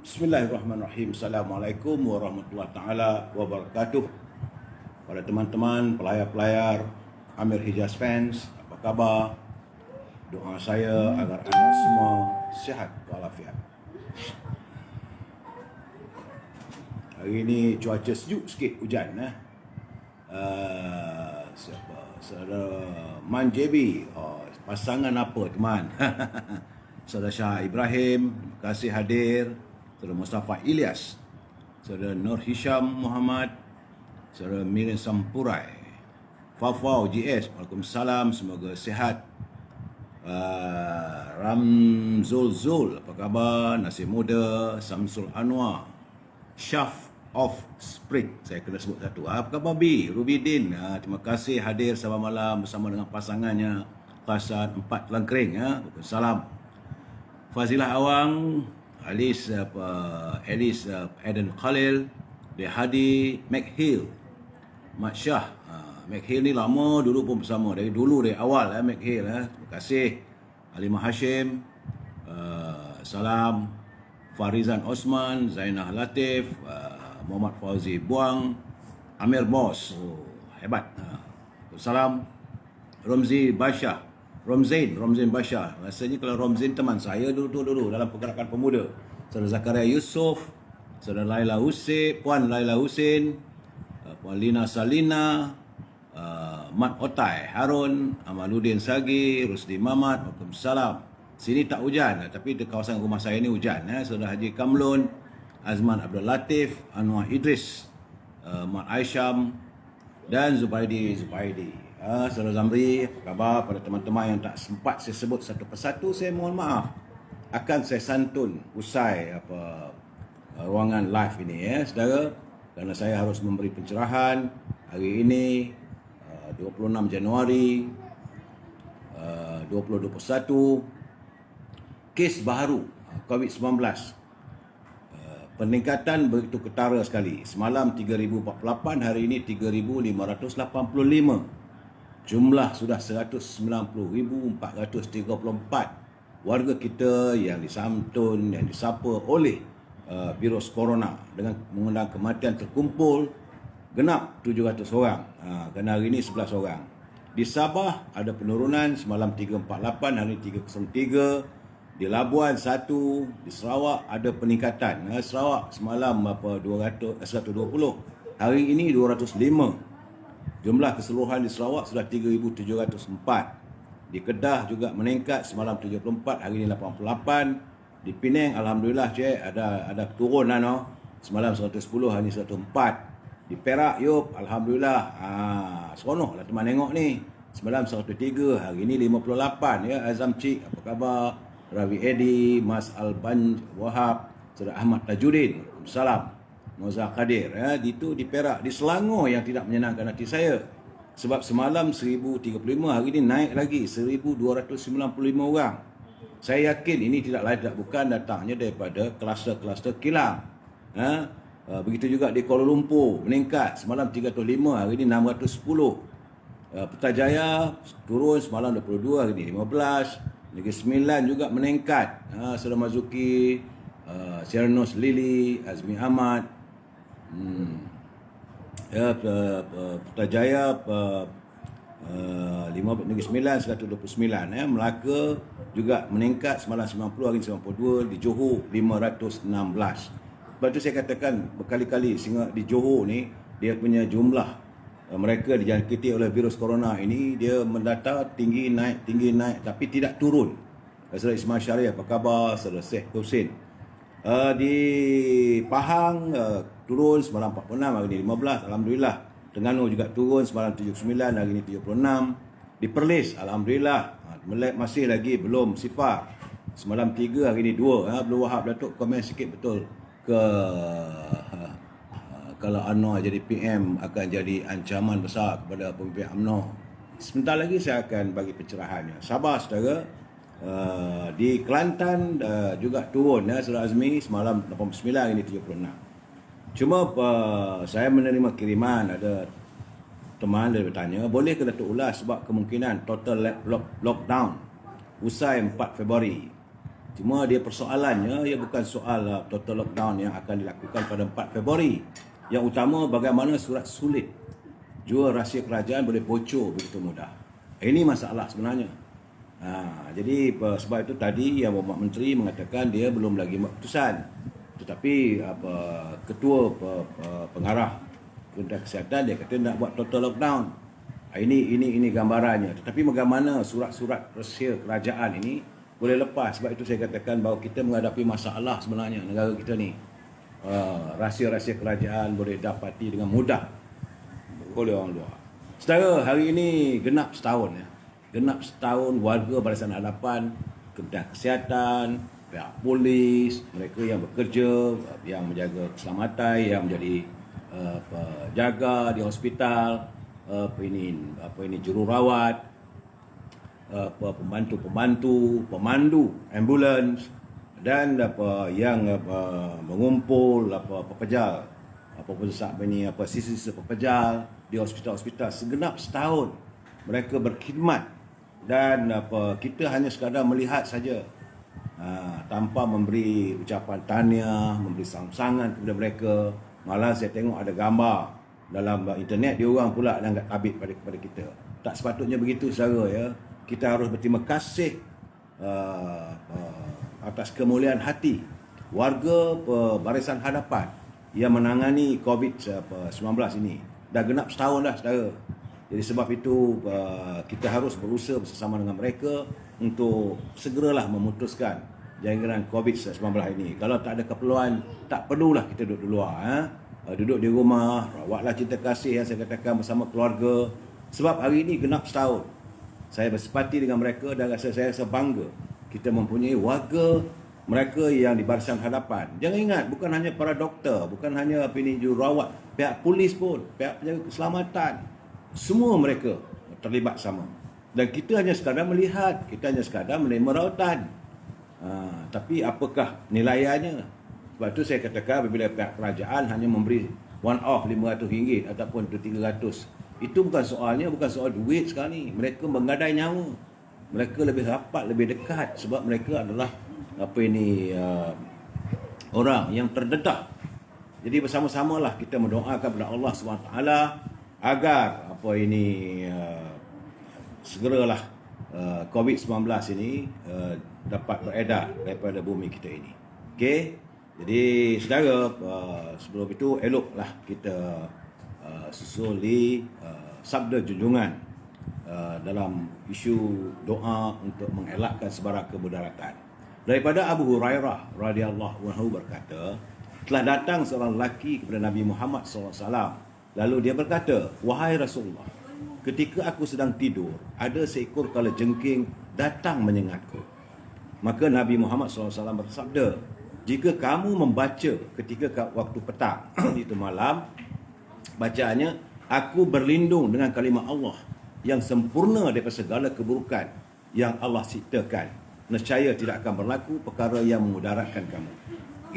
Bismillahirrahmanirrahim. Assalamualaikum warahmatullahi taala wabarakatuh. Pada teman-teman pelayar-pelayar Amir Hijaz fans, apa khabar? Doa saya agar anda semua sihat walafiat. Hari ini cuaca sejuk sikit, hujan Saudara Man JB, pasangan apa teman? Saudara Shah Ibrahim, terima kasih hadir. Saudara Mustafa Ilyas, Saudara Nur Hisham Muhammad, Saudara Mirin Sampurai, Fafau GS, Waalaikumsalam, semoga sihat. Ramzul Zul, apa khabar? Nasib Muda, Samsul Anwar, Syaf of Spring, saya kena sebut satu. Apa khabar B? Rubidin, terima kasih hadir sama malam bersama dengan pasangannya Pasal 4 Langkring. Waalaikumsalam. Fazilah Awang, Alice Eden Khalil, Hadi McHill, Mat Syah. McHill ni lama dulu pun bersama, dari awal McHill. Terima kasih. Halimah Hashim, salam. Farizan Osman, Zainah Latif, Muhammad Fauzi Buang, Amir Bos, hebat. Salam. Romzain Bashar. Rasanya kalau Romzain teman saya dulu dalam pergerakan pemuda. Saudara Zakaria Yusof, Saudara Laila Husin, Puan Laila Husin, Puan Lina Salina, Mat Otai Harun, Amaluddin Sagi, Rusdi Mamat. Waalaikumsalam. Sini tak hujan, tapi di kawasan rumah saya ni hujan. Saudara Haji Kamlun, Azman Abdul Latif, Anwar Idris, Mat Aisyam dan Zubaidi. Saudara Zamri, apa khabar? Pada teman-teman yang tak sempat saya sebut satu persatu, saya mohon maaf. Akan saya santun usai ruangan live ini saudara, kerana saya harus memberi pencerahan hari ini 26 Januari 2021. Kes baru COVID-19, peningkatan begitu ketara sekali. Semalam 3048, hari ini 3585. Jumlah sudah 190,434 warga kita yang disantun, yang disapa oleh virus corona, dengan mengundang kematian terkumpul genap 700 orang. Kerana hari ini 11 orang. Di Sabah ada penurunan, semalam 348, hari ini 303. Di Labuan 1, di Sarawak ada peningkatan. Sarawak semalam 120, hari ini 205. Jumlah keseluruhan di Sarawak sudah 3,704. Di Kedah juga meningkat, semalam 74, hari ini 88. Di Penang alhamdulillah ada turun semalam 110, hari ini 104. Di Perak alhamdulillah, seronoklah teman tengok ni. Semalam 103, hari ini 58 Azam Cik, apa khabar? Ravi Edi, Mas Alban Wahab, Saudara Ahmad Tajuddin, salam. Mozak Kadir, itu di Perak. Di Selangor yang tidak menyenangkan hati saya, sebab semalam 1035, hari ini naik lagi 1295 orang. Saya yakin ini tidak lain tidak bukan datangnya daripada kluster-kluster kilang. Begitu juga di Kuala Lumpur meningkat, semalam 305, hari ini 610. Putrajaya turun, semalam 22, hari ini 15. Negeri Sembilan juga meningkat. Saudara Mazuki, Siernos Lili, Azmi Ahmad, Putrajaya Negeri Sembilan 129. Melaka juga meningkat, semalam 90, hari ini 92. Di Johor 516. Sebab itu saya katakan berkali-kali, sehingga di Johor ni dia punya jumlah mereka dijangkiti oleh virus corona ini, dia mendata tinggi naik, tapi tidak turun. Saudara Ismail Syariah, apa khabar? Saudara Syekh Husin. Di Pahang turun, semalam 46, hari ini 15, alhamdulillah. Terengganu juga turun, semalam 79, hari ini 76. Di Perlis alhamdulillah, masih lagi belum sifar, semalam 3, hari ini 2. Belum Wahab Datuk komen sikit betul ke kalau UMNO jadi PM akan jadi ancaman besar kepada pemimpin UMNO. Sebentar lagi saya akan bagi pencerahannya. Sabar saudara. Di Kelantan juga turun Saudara Azmi, semalam 89, ini 36. Cuma saya menerima kiriman, ada teman dia bertanya, boleh ke Datuk ulas sebab kemungkinan total lockdown usai 4 Februari. Cuma dia persoalannya, ia bukan soal total lockdown yang akan dilakukan pada 4 Februari. Yang utama bagaimana surat sulit jua rahsia kerajaan boleh bocor begitu mudah. Ini masalah sebenarnya. Jadi sebab itu tadi yang Bapak Menteri mengatakan dia belum lagi buat keputusan. Tetapi ketua pengarah Kementerian Kesihatan dia kata nak buat total lockdown. Ini gambarannya. Tetapi bagaimana surat-surat rahsia kerajaan ini boleh lepas. Sebab itu saya katakan bahawa kita menghadapi masalah sebenarnya negara kita ni. Rahsia-rahsia kerajaan boleh dapati dengan mudah oleh orang luar. Saudara, hari ini genap setahun ya. Genap setahun warga Barisan Hadapan, Kementerian Kesihatan, pihak polis, mereka yang bekerja, yang menjaga keselamatan, yang menjadi jaga di hospital, jururawat, pembantu, pemandu ambulans dan yang mengumpul pepejal, sisa-sisa pepejal di hospital-hospital segenap setahun mereka berkhidmat dan kita hanya sekadar melihat saja tanpa memberi ucapan tahniah, memberi sangan kepada mereka. Malah saya tengok ada gambar dalam internet dia orang pula anggap tabik kepada kita. Tak sepatutnya begitu saudara ya. Kita harus berterima kasih atas kemuliaan hati warga Barisan Hadapan yang menangani COVID-19 ini. Dah genap setahun dah saudara. Jadi sebab itu kita harus berusaha bersama dengan mereka untuk segeralah memutuskan jangkitan COVID-19 ini. Kalau tak ada keperluan, tak perlulah kita duduk di luar. Duduk di rumah, rawatlah cinta kasih yang saya katakan bersama keluarga. Sebab hari ini genap setahun. Saya bersepati dengan mereka dan saya rasa bangga kita mempunyai warga mereka yang di Barisan Hadapan. Jangan ingat, bukan hanya para doktor, bukan hanya jururawat, pihak polis pun, pihak penjaga keselamatan. Semua mereka terlibat sama. Dan kita hanya sekadar melihat, kita hanya sekadar menerima rawatan. Tapi apakah nilaiannya? Sebab itu saya katakan apabila pihak kerajaan hanya memberi one off RM500 ataupun RM300, itu bukan soalnya, bukan soal duit sekali. Mereka menggadai nyawa. Mereka lebih rapat, lebih dekat sebab mereka adalah orang yang terdedah. Jadi bersama-samalah kita mendoakan kepada Allah SWT agar segeralah COVID-19 ini dapat beredar daripada bumi kita ini. Okey. Jadi saudara, sebelum itu eloklah kita susuli sabda junjungan dalam isu doa untuk mengelakkan sebarang kemudaratan. Daripada Abu Hurairah radhiyallahu anhu berkata, telah datang seorang lelaki kepada Nabi Muhammad SAW. Lalu dia berkata, wahai Rasulullah, ketika aku sedang tidur, ada seekor kalajengking datang menyengatku. Maka Nabi Muhammad SAW bersabda, jika kamu membaca ketika waktu petang, itu malam, bacaannya, aku berlindung dengan kalimah Allah yang sempurna daripada segala keburukan yang Allah ciptakan. Nescaya tidak akan berlaku perkara yang memudaratkan kamu.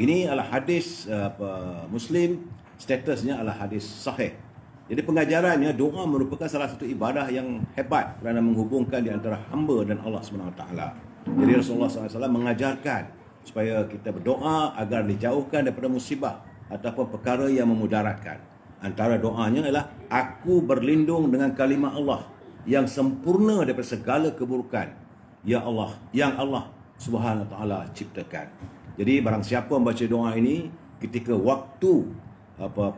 Ini adalah hadis Muslim, statusnya adalah hadis sahih. Jadi pengajarannya, doa merupakan salah satu ibadah yang hebat kerana menghubungkan di antara hamba dan Allah SWT. Jadi Rasulullah SAW mengajarkan supaya kita berdoa agar dijauhkan daripada musibah ataupun perkara yang memudaratkan. Antara doanya adalah, aku berlindung dengan kalimah Allah yang sempurna daripada segala keburukan ya Allah, yang Allah Subhanahu Wa Taala ciptakan. Jadi barang siapa membaca doa ini ketika waktu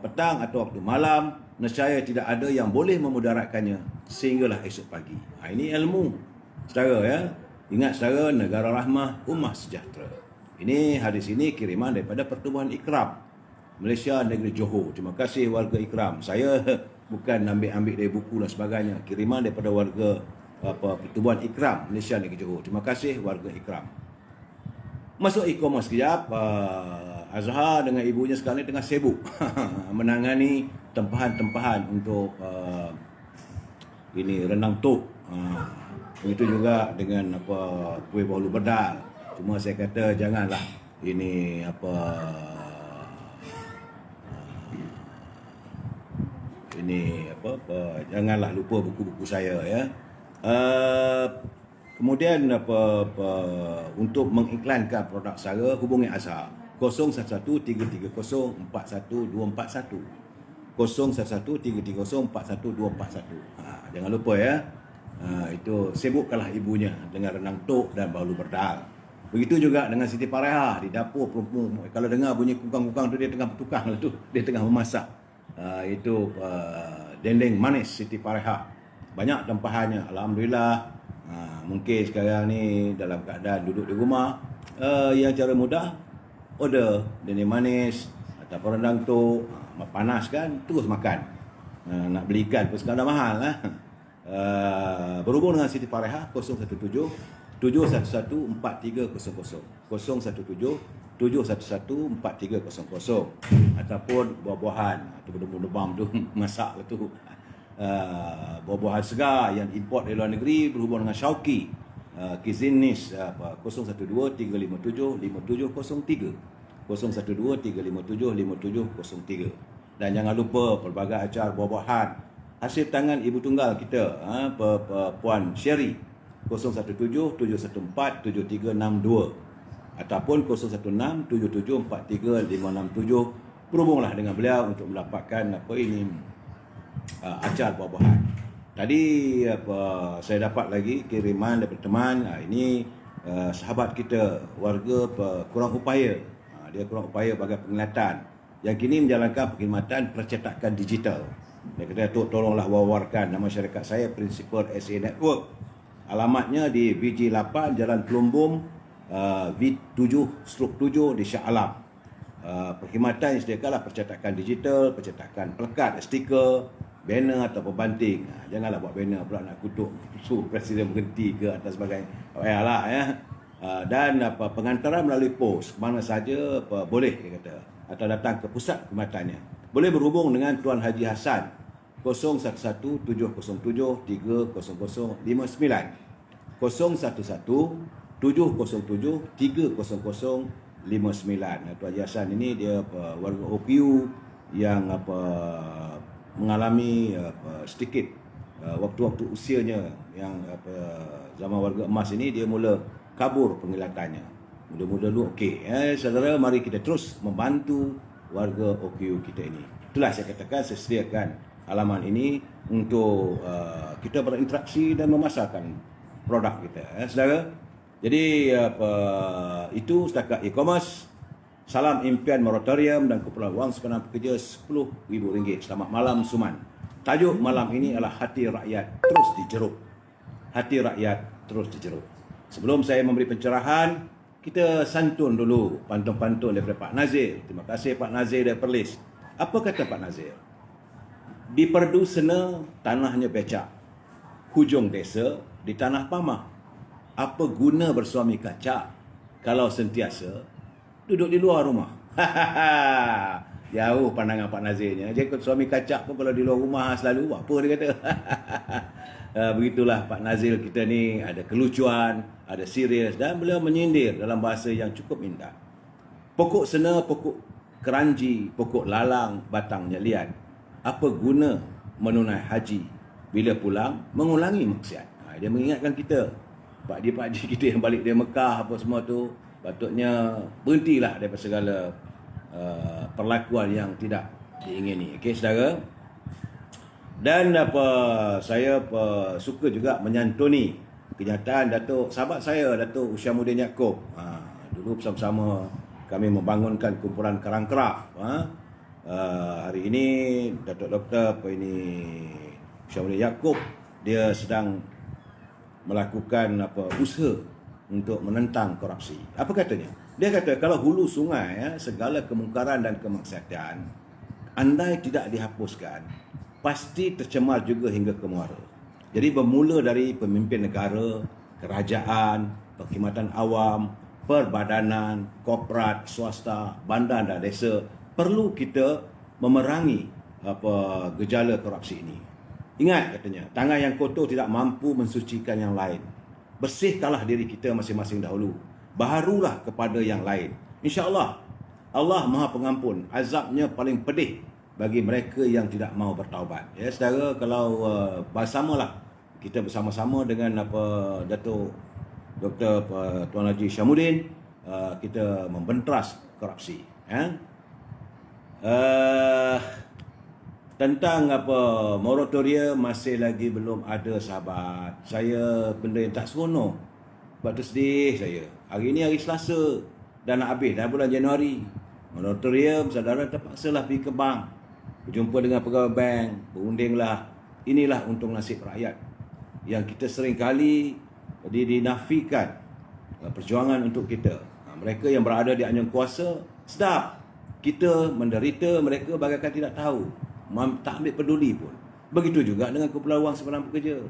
petang atau waktu malam, nescaya tidak ada yang boleh memudaratkannya sehinggalah esok pagi. Ini ilmu saudara ya. Ingat saudara, negara rahmah, ummah sejahtera. Ini hadis ini kiriman daripada Pertubuhan Ikram Malaysia Negeri Johor. Terima kasih warga Ikram. Saya bukan ambil dari buku dan sebagainya. Kiriman daripada warga Pertubuhan Ikram Malaysia Negeri Johor. Terima kasih warga Ikram. Masuk e-commerce sekejap. Azhar dengan ibunya sekarang ni tengah sibuk menangani tempahan-tempahan untuk renang tok. Begitu juga dengan kuih bolu bedal. Cuma saya kata janganlah janganlah lupa buku-buku saya ya. Kemudian untuk mengiklankan produk saya, hubungi Azhar 0113304141. 0113304141. Jangan lupa ya. Itu sibukkanlah ibunya dengan renang tok dan baulu berdal. Begitu juga dengan Siti Farehah di dapur perempuan. Kalau dengar bunyi kukang-kukang tu, dia tengah bertukang lah tu. Dia tengah memasak. Itu dendeng manis Siti Farehah. Banyak tempahannya. Alhamdulillah. Mungkin sekarang ni dalam keadaan duduk di rumah, yang cara mudah order dendeng manis ataupun rendang tok. Panas kan, terus makan. Nak beli ikan pun sekarang dah mahal lah. Berhubung dengan Siti Farehah 017-711-4300, 017-711-4300, ataupun buah-buahan tu, berdebam tu masak lah tu. Buah-buahan segar yang import dari luar negeri berhubung dengan Shauki, Kizinis 012-357-5703, 012-357-5703. Dan jangan lupa pelbagai acar buah-buahan hasil tangan ibu tunggal kita, Puan Sherry, 017-714-7362 ataupun 016-7743-567. Berhubunglah dengan beliau untuk mendapatkan acar buah-buahan. Tadi saya dapat lagi kiriman daripada teman. Ini sahabat kita, warga kurang upaya. Dia kurang upaya bagi penglihatan, yang kini menjalankan perkhidmatan percetakan digital. Dia kata, tolonglah wawarkan nama syarikat saya, Principal SA Network. Alamatnya di VJ8 Jalan Pelumbung, V7/7 di Shah Alam. Perkhidmatan yang disediakanlah percetakan digital, percetakan pelekat, stiker, banner atau banting. Janganlah buat banner pula nak kutuk suruh Presiden berhenti ke atas sebagainya. Tak payahlah ya. Dan pengantaran melalui pos ke mana saja boleh, dia kata, atau datang ke pusat perkhidmatannya. Boleh berhubung dengan Tuan Haji Hassan 011-707-30059, 011-707-30059. Tuan Haji Hassan ini dia warga OKU yang mengalami sedikit waktu-waktu usianya yang zaman warga emas ini, dia mula kabur penglihatannya. Mudah-mudahan dulu okey. Saudara, mari kita terus membantu warga OKU kita ini. Itulah saya katakan, saya sediakan halaman ini untuk kita berinteraksi dan memasarkan produk kita, saudara. Jadi itu setakat e-commerce. Salam impian moratorium dan kumpulan wang sepenuh pekerja RM10,000. Selamat malam Suman. Tajuk malam ini adalah hati rakyat terus dijeruk. Hati rakyat terus dijeruk. Sebelum saya memberi pencerahan, kita santun dulu pantun-pantun daripada Pak Nazir. Terima kasih Pak Nazir dari Perlis. Apa kata Pak Nazir? Di Perdu Sena tanahnya becak, hujung desa di tanah pamah. Apa guna bersuami kaca kalau sentiasa duduk di luar rumah? Jauh pandangan Pak Nazirnya. Dia suami kaca pun kalau di luar rumah selalu apa dia kata. Begitulah Pak Nazir kita ni, ada kelucuan, ada serius, dan beliau menyindir dalam bahasa yang cukup indah. Pokok sena, pokok keranji, pokok lalang, batangnya liat. Apa guna menunai haji bila pulang mengulangi maksiat? Dia mengingatkan kita, pakcik-pakcik kita yang balik dari Mekah apa semua tu, patutnya berhentilah daripada segala perlakuan yang tidak diingini. Okey saudara. Dan saya suka juga menyantuni kenyataan sahabat saya, Datuk Usyamuddin Yaakob. Dulu bersama-sama kami membangunkan kumpulan Karang Craft. Hari ini Datuk Doktor Usyamuddin Yaakob, dia sedang melakukan usaha untuk menentang korupsi. Apa katanya? Dia kata kalau hulu sungai, segala kemungkaran dan kemaksiatan andai tidak dihapuskan, pasti tercemar juga hingga ke muara. Jadi bermula dari pemimpin negara, kerajaan, perkhidmatan awam, perbadanan, korporat, swasta, bandar dan desa, perlu kita memerangi gejala korupsi ini. Ingat katanya, tangan yang kotor tidak mampu mensucikan yang lain. Bersihkanlah diri kita masing-masing dahulu, barulah kepada yang lain. InsyaAllah Allah Maha Pengampun, azabnya paling pedih bagi mereka yang tidak mau bertaubat. Ya saudara, kalau bersamalah kita bersama-sama dengan Datuk Dr. Tuan Haji Syamuddin, kita membenteras korupsi. Tentang moratorium masih lagi belum ada, sahabat. Saya benda yang tak seronok. Sebab tu sedih saya. Hari ni hari Selasa, dah nak habis dah bulan Januari. Moratorium, saudara terpaksalah pergi ke bank, berjumpa dengan pegawai bank, berundinglah. Inilah untung nasib rakyat yang kita sering kali dinafikan perjuangan untuk kita. Mereka yang berada di anjung kuasa sedap, kita menderita, mereka bagaikan tidak tahu, tak ambil peduli pun. Begitu juga dengan kumpulan wang simpanan pekerja.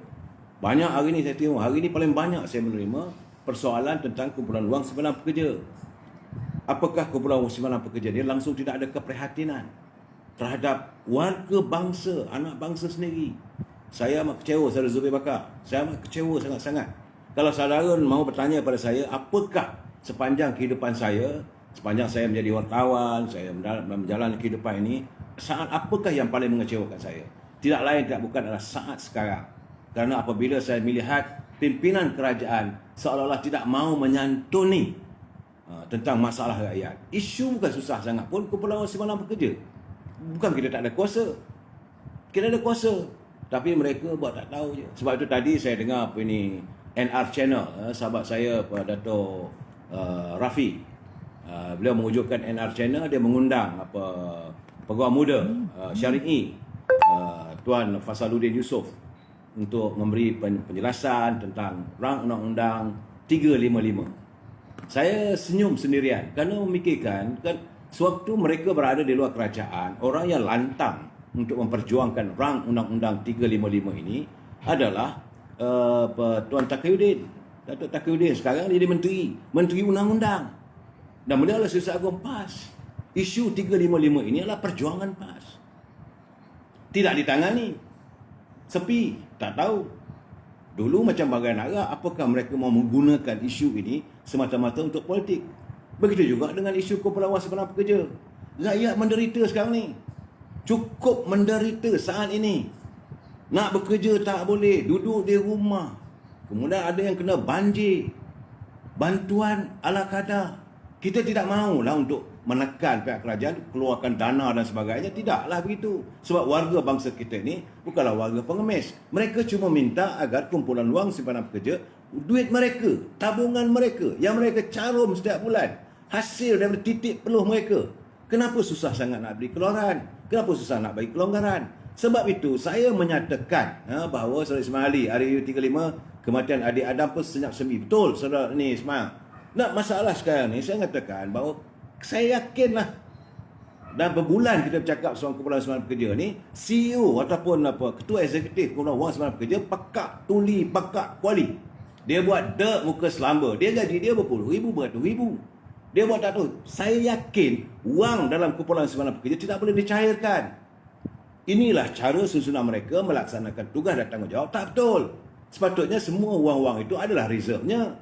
Banyak hari ni saya tengok, hari ni paling banyak saya menerima persoalan tentang kumpulan wang simpanan pekerja. Apakah kumpulan wang simpanan pekerja ni langsung tidak ada keprihatinan terhadap warga bangsa, anak bangsa sendiri? Saya amat kecewa, saudara Zubir Bakar. Saya amat kecewa sangat-sangat. Kalau saudara mahu bertanya pada saya, apakah sepanjang kehidupan saya, sepanjang saya menjadi wartawan, saya menjalani kehidupan ini, saat apakah yang paling mengecewakan saya? Tidak lain tidak bukan adalah saat sekarang. Kerana apabila saya melihat pimpinan kerajaan seolah-olah tidak mahu menyantuni tentang masalah rakyat. Isu bukan susah sangat pun, kumpulan wang simpanan pekerja. Bukan kita tak ada kuasa. Kita ada kuasa. Tapi mereka buat tak tahu je. Sebab itu tadi saya dengar NR Channel, sahabat saya Dato' Rafi. Beliau mewujudkan NR Channel, dia mengundang pegawai muda syari'i Tuan Fasaluddin Yusof untuk memberi penjelasan tentang rang undang-undang 355. Saya senyum sendirian kerana memikirkan kan, sewaktu mereka berada di luar kerajaan, orang yang lantang untuk memperjuangkan rang undang-undang 355 ini adalah Tuan Taqiyuddin. Datuk Taqiyuddin sekarang dia jadi menteri undang-undang. Dan beliau adalah Setiausaha Agung PAS. Isu 355 ini adalah perjuangan PAS. Tidak ditangani. Sepi, tak tahu. Dulu macam bagai arah, apakah mereka mahu menggunakan isu ini semata-mata untuk politik. Begitu juga dengan isu kumpulan wang simpanan pekerja. Rakyat menderita sekarang ni. Cukup menderita saat ini. Nak bekerja tak boleh, duduk di rumah. Kemudian ada yang kena banjir. Bantuan ala kadar. Kita tidak mahulah untuk menekan pihak kerajaan, keluarkan dana dan sebagainya. Tidaklah begitu. Sebab warga bangsa kita ni bukanlah warga pengemis. Mereka cuma minta agar kumpulan wang simpanan pekerja, duit mereka, tabungan mereka, yang mereka carum setiap bulan, hasil daripada titik peluh mereka. Kenapa susah sangat nak beri keluaran? Kenapa susah nak bagi kelonggaran? Sebab itu saya menyatakan bahawa Saudara Ismail Ali, hari 35, kematian adik Adam pun senyap semi. Betul Saudara ni Ismail. Nak masalah sekarang ni, saya katakan bahawa saya yakinlah dah berbulan kita bercakap soal kumpulan simpanan pekerja ni, CEO ataupun ketua eksekutif kumpulan wang simpanan pekerja pakak tuli, pakak kuali. Dia buat dek muka selamba. Dia gaji dia berpuluh ribu, beratus ribu. Dia buat tak tahu. Saya yakin wang dalam kumpulan simpanan pekerja tidak boleh dicairkan. Inilah cara susunan mereka melaksanakan tugas dan tanggungjawab. Tak betul. Sepatutnya semua wang-wang itu adalah reserve-nya.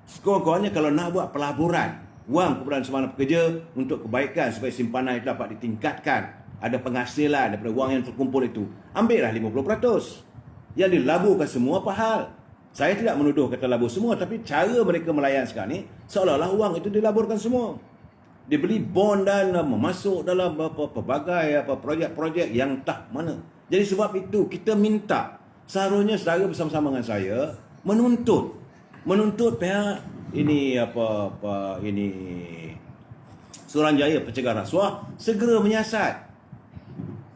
Sekurang-kurangnya kalau nak buat pelaburan wang kumpulan simpanan pekerja untuk kebaikan supaya simpanan itu dapat ditingkatkan, ada penghasilan daripada wang yang terkumpul itu, ambillah 50%. Yang dilaburkan semua apa hal? Saya tidak menuduh kata labur semua, tapi cara mereka melayan sekarang ni seolah-olah wang itu dilaburkan semua. Dibeli bond dan masuk dalam pelbagai projek-projek yang tak mana. Jadi sebab itu kita minta seharusnya saudara bersama-sama dengan saya menuntut pihak ini Suruhanjaya Pencegahan Rasuah segera menyiasat.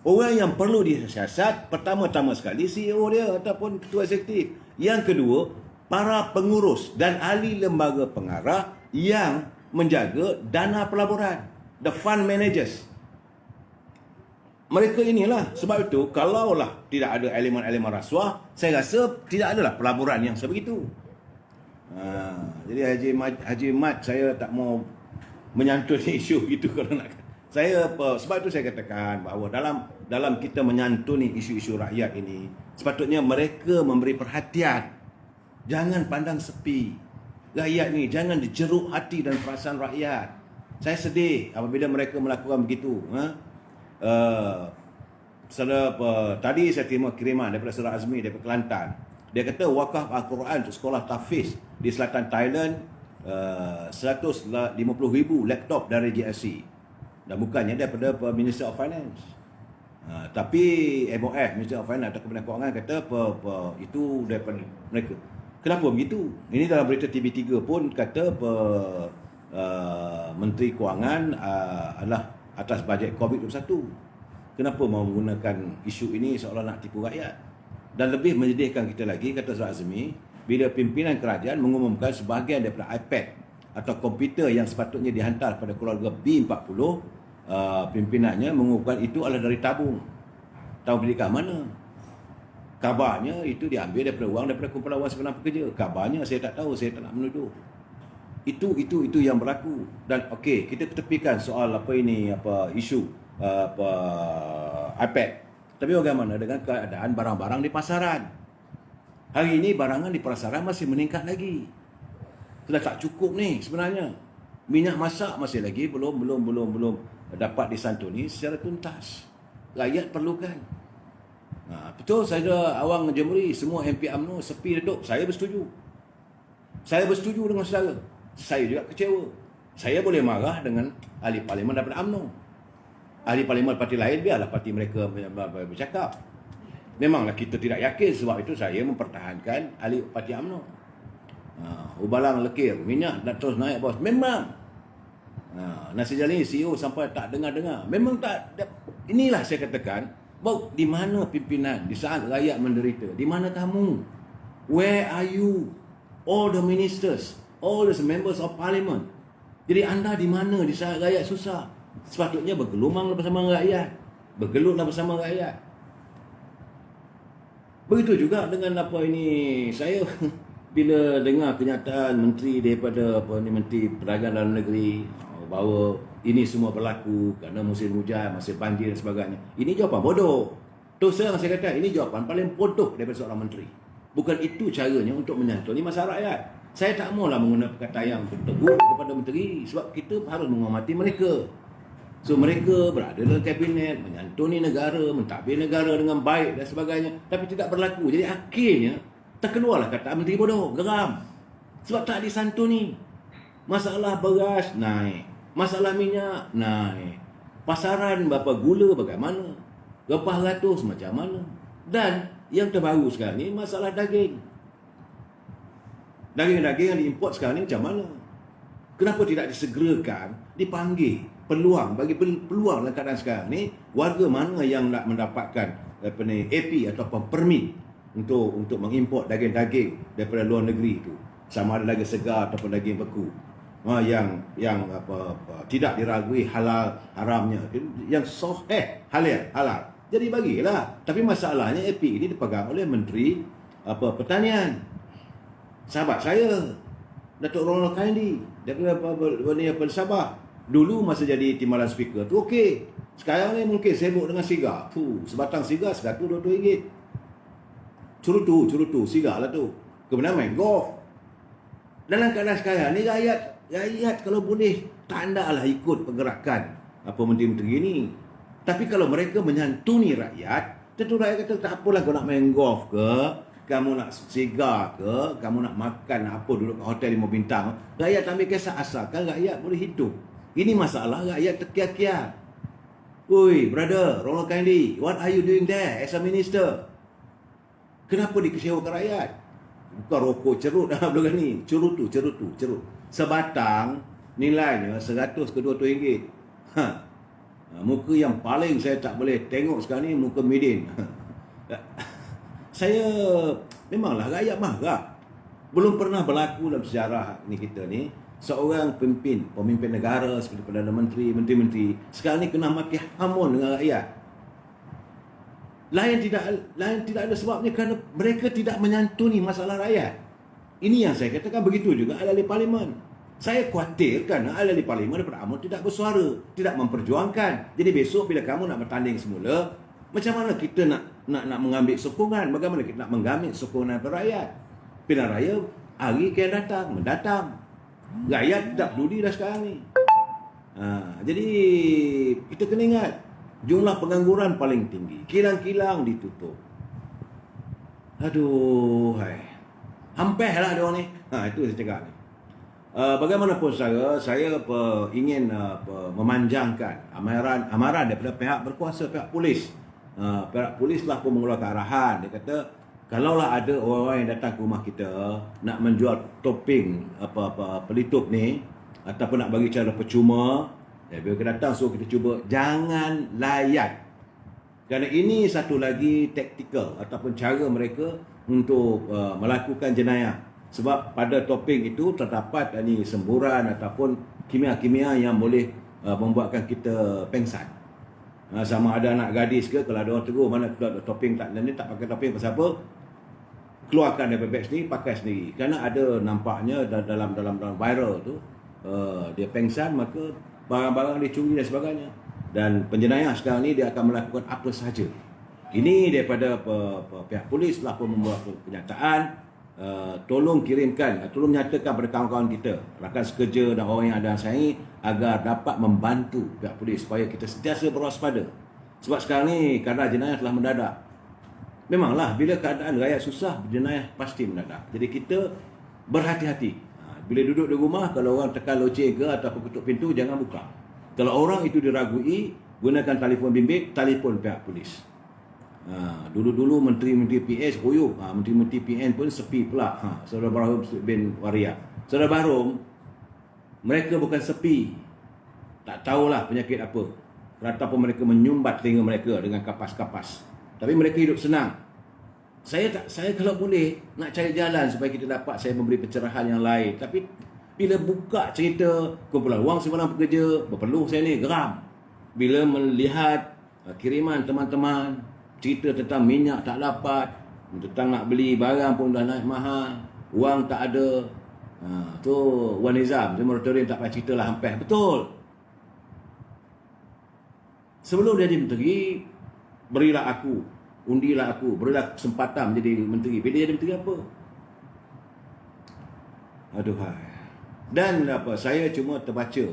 Orang yang perlu disiasat pertama-tama sekali CEO dia ataupun ketua eksekutif. Yang kedua, para pengurus dan ahli lembaga pengarah yang menjaga dana pelaburan, the fund managers. Mereka inilah. Sebab itu kalaulah tidak ada elemen-elemen rasuah, saya rasa tidak adalah pelaburan yang sebegitu. Jadi Haji Mat saya tak mau menyantun isu itu kalau nak. Sebab itu saya katakan bahawa dalam kita menyantuni isu-isu rakyat ini, sepatutnya mereka memberi perhatian. Jangan pandang sepi. Rakyat ni jangan dijeruk hati dan perasaan rakyat. Saya sedih apabila mereka melakukan begitu. Tadi saya terima kiriman daripada Saudara Azmi daripada Kelantan. Dia kata wakaf Al-Quran untuk sekolah tahfiz di selatan Thailand 150,000 laptop dari GSC. Dan bukannya daripada Minister of Finance. Tapi MOF, Minister of Finance atau Kementerian Kewangan kata itu daripada mereka. Kenapa begitu? Ini dalam berita TV3 pun kata Menteri Kewangan adalah atas bajet COVID-21. Kenapa mau menggunakan isu ini seolah nak tipu rakyat? Dan lebih menyedihkan kita lagi, kata Zul Azmi, bila pimpinan kerajaan mengumumkan sebahagian daripada iPad atau komputer yang sepatutnya dihantar pada keluarga B40, pimpinannya mengumumkan itu adalah dari tabung. Tahu pendidikan mana? Kabarnya itu diambil daripada wang daripada kumpulan wang sebenar pekerja. Kabarnya saya tak tahu, saya tak nak menuduh. Itu yang berlaku. Dan okey, kita ketepikan soal isu iPad. Tapi bagaimana dengan keadaan barang-barang di pasaran? Hari ini barangan di pasaran masih meningkat lagi. Sudah tak cukup ni sebenarnya. Minyak masak masih lagi belum dapat disantuni secara tuntas. Rakyat perlukan. Betul saja awang Jemuri, semua MP UMNO sepi duduk. Saya bersetuju. Saya bersetuju dengan saudara. Saya juga kecewa. Saya boleh marah dengan ahli parlimen daripada UMNO. Ahli parlimen parti lain biarlah parti mereka bercakap. Memanglah kita tidak yakin, sebab itu saya mempertahankan ahli parti UMNO. Ubalang lekir, minyak nak terus naik bos. Memang. Nasir Jalil CEO sampai tak dengar-dengar. Memang tak. Inilah saya katakan, bahawa di mana pimpinan di saat rakyat menderita? Di mana kamu? Where are you? All the ministers, all the members of parliament. Jadi anda di mana di saat rakyat susah? Sepatutnya bergelumang bersama rakyat, bergelutlah bersama rakyat. Begitu juga dengan saya bila dengar kenyataan menteri daripada Menteri Perdagangan Dalam Negeri bahawa ini semua berlaku kerana musim hujan, masih banjir dan sebagainya. Ini jawapan bodoh. Terus terang saya kata, ini jawapan paling bodoh daripada seorang menteri. Bukan itu caranya untuk menyantuni masalah rakyat. Saya tak maulah menggunakan perkataan yang tegur kepada menteri, sebab kita harus menghormati mereka. So mereka berada dalam kabinet, menyantuni negara, mentadbir negara dengan baik dan sebagainya, tapi tidak berlaku. Jadi akhirnya terkeluarlah kata menteri bodoh, geram. Sebab tak disantuni. Masalah beras naik, masalah minyak naik, pasaran berapa gula bagaimana, rempah ratus macam mana. Dan yang terbaru sekarang ni masalah daging. Daging-daging yang diimport sekarang ni macam mana? Kenapa tidak disegerakan, dipanggil bagi peluang dalam keadaan sekarang ni, warga mana yang nak mendapatkan AP ataupun permit untuk mengimport daging-daging daripada luar negeri itu, sama ada daging segar ataupun daging beku, yang tidak diragui halal haramnya, yang sahih halal. Jadi bagilah. Tapi masalahnya AP ini dipegang oleh Menteri Pertanian, sahabat saya, Datuk Ronald Kaindi daripada Sabah. Dulu masa jadi timbalan speaker tu okey. Sekarang ni mungkin sibuk dengan sigar. Sebatang sigar RM100-200. Curutu sigar lah tu. Kemudian main golf. Dalam keadaan sekarang ni rakyat kalau boleh tak hendaklah ikut pergerakan menteri-menteri ini. Tapi kalau mereka menyantuni rakyat, tentu rakyat kata tak apalah, kau nak main golf ke, kamu nak sigar ke, kamu nak makan apa duduk kat hotel 5 bintang, rakyat ambil kisah asalkan rakyat boleh hidup. Ini masalah rakyat terkiar-kiar. Oi, brother, Ronald Kaindi, what are you doing there as a minister? Kenapa dikecewakan rakyat? Bukan rokok cerut belum ni. Cerut. Sebatang nilainya 100 ke 200 ringgit. Muka yang paling saya tak boleh tengok sekarang ni muka Midin. Saya memanglah rakyat marah. Belum pernah berlaku dalam sejarah ni kita ni seorang pemimpin negara seperti Perdana Menteri, menteri-menteri sekarang ni kena mati hamun dengan rakyat. Lain tidak ada sebabnya kerana mereka tidak menyantuni masalah rakyat. Ini yang saya katakan. Begitu juga ahli parlimen. Saya khawatir kerana ahli parlimen daripada UMNO tidak bersuara, tidak memperjuangkan. Jadi besok bila kamu nak bertanding semula, macam mana kita nak mengambil sokongan? Bagaimana kita nak mengambil sokongan daripada rakyat? Pilihan raya hari yang mendatang. Rakyat tak peduli dah sekarang ni. Jadi kita kena ingat, jumlah pengangguran paling tinggi, kilang-kilang ditutup. Aduh, hai. Hampir lah dia orang ni. Itu saya cakap ni. Bagaimanapun saya ingin memanjangkan amaran daripada pihak berkuasa, pihak polis. Pihak polis lah pun mengeluarkan arahan. Dia kata, kalaulah ada orang yang datang ke rumah kita nak menjual topping pelitup ni ataupun nak bagi cara percuma, bila kita datang suruh kita cuba jangan layan. Kerana ini satu lagi taktikal ataupun cara mereka untuk melakukan jenayah. Sebab pada topeng itu terdapat semburan ataupun kimia-kimia yang boleh membuatkan kita pengsan. Sama ada anak gadis ke, kalau ada orang tegur mana topeng tak pakai topeng, pasal apa? Keluarkan daripada beg sendiri, pakai sendiri. Kerana ada nampaknya dalam viral tu dia pengsan, maka barang-barang dicuri dan sebagainya. Dan penjenayah sekarang ni dia akan melakukan apa sahaja. Ini daripada pihak polis lah pun membuat kenyataan. Tolong kirimkan, tolong nyatakan pada kawan-kawan kita, rakan sekerja dan orang yang ada saingi, agar dapat membantu pihak polis supaya kita sentiasa berwaspada. Sebab sekarang ni kadar jenayah telah mendadak. Memanglah bila keadaan rakyat susah, jenayah pasti mendadak. Jadi kita berhati-hati. Bila duduk di rumah, kalau orang tekan loceng ke ataupun ketuk pintu, jangan buka. Kalau orang itu diragui, gunakan telefon bimbit, telefon pihak polis. Dulu-dulu menteri-menteri PS koyuk, menteri-menteri PN pun sepi pula. Saudara Bahrom bin Waria. Saudara Bahrom, mereka bukan sepi. Tak tahulah penyakit apa. Ataupun mereka menyumbat telinga mereka dengan kapas-kapas. Tapi mereka hidup senang. Saya kalau boleh nak cari jalan supaya kita dapat saya memberi pencerahan yang lain. Tapi bila buka cerita kumpulan wang simpangan pekerja, berpeluh saya ni geram. Bila melihat kiriman teman-teman, cerita tentang minyak tak dapat, tentang nak beli barang pun dah naik mahal, wang tak ada. Tu Wan Nizam, moratorium tak payah cerita lah, hampir betul. Sebelum dia jadi menteri, undilah aku, berilah kesempatan menjadi menteri. Bila dia jadi menteri apa? Aduhai. Dan saya cuma terbaca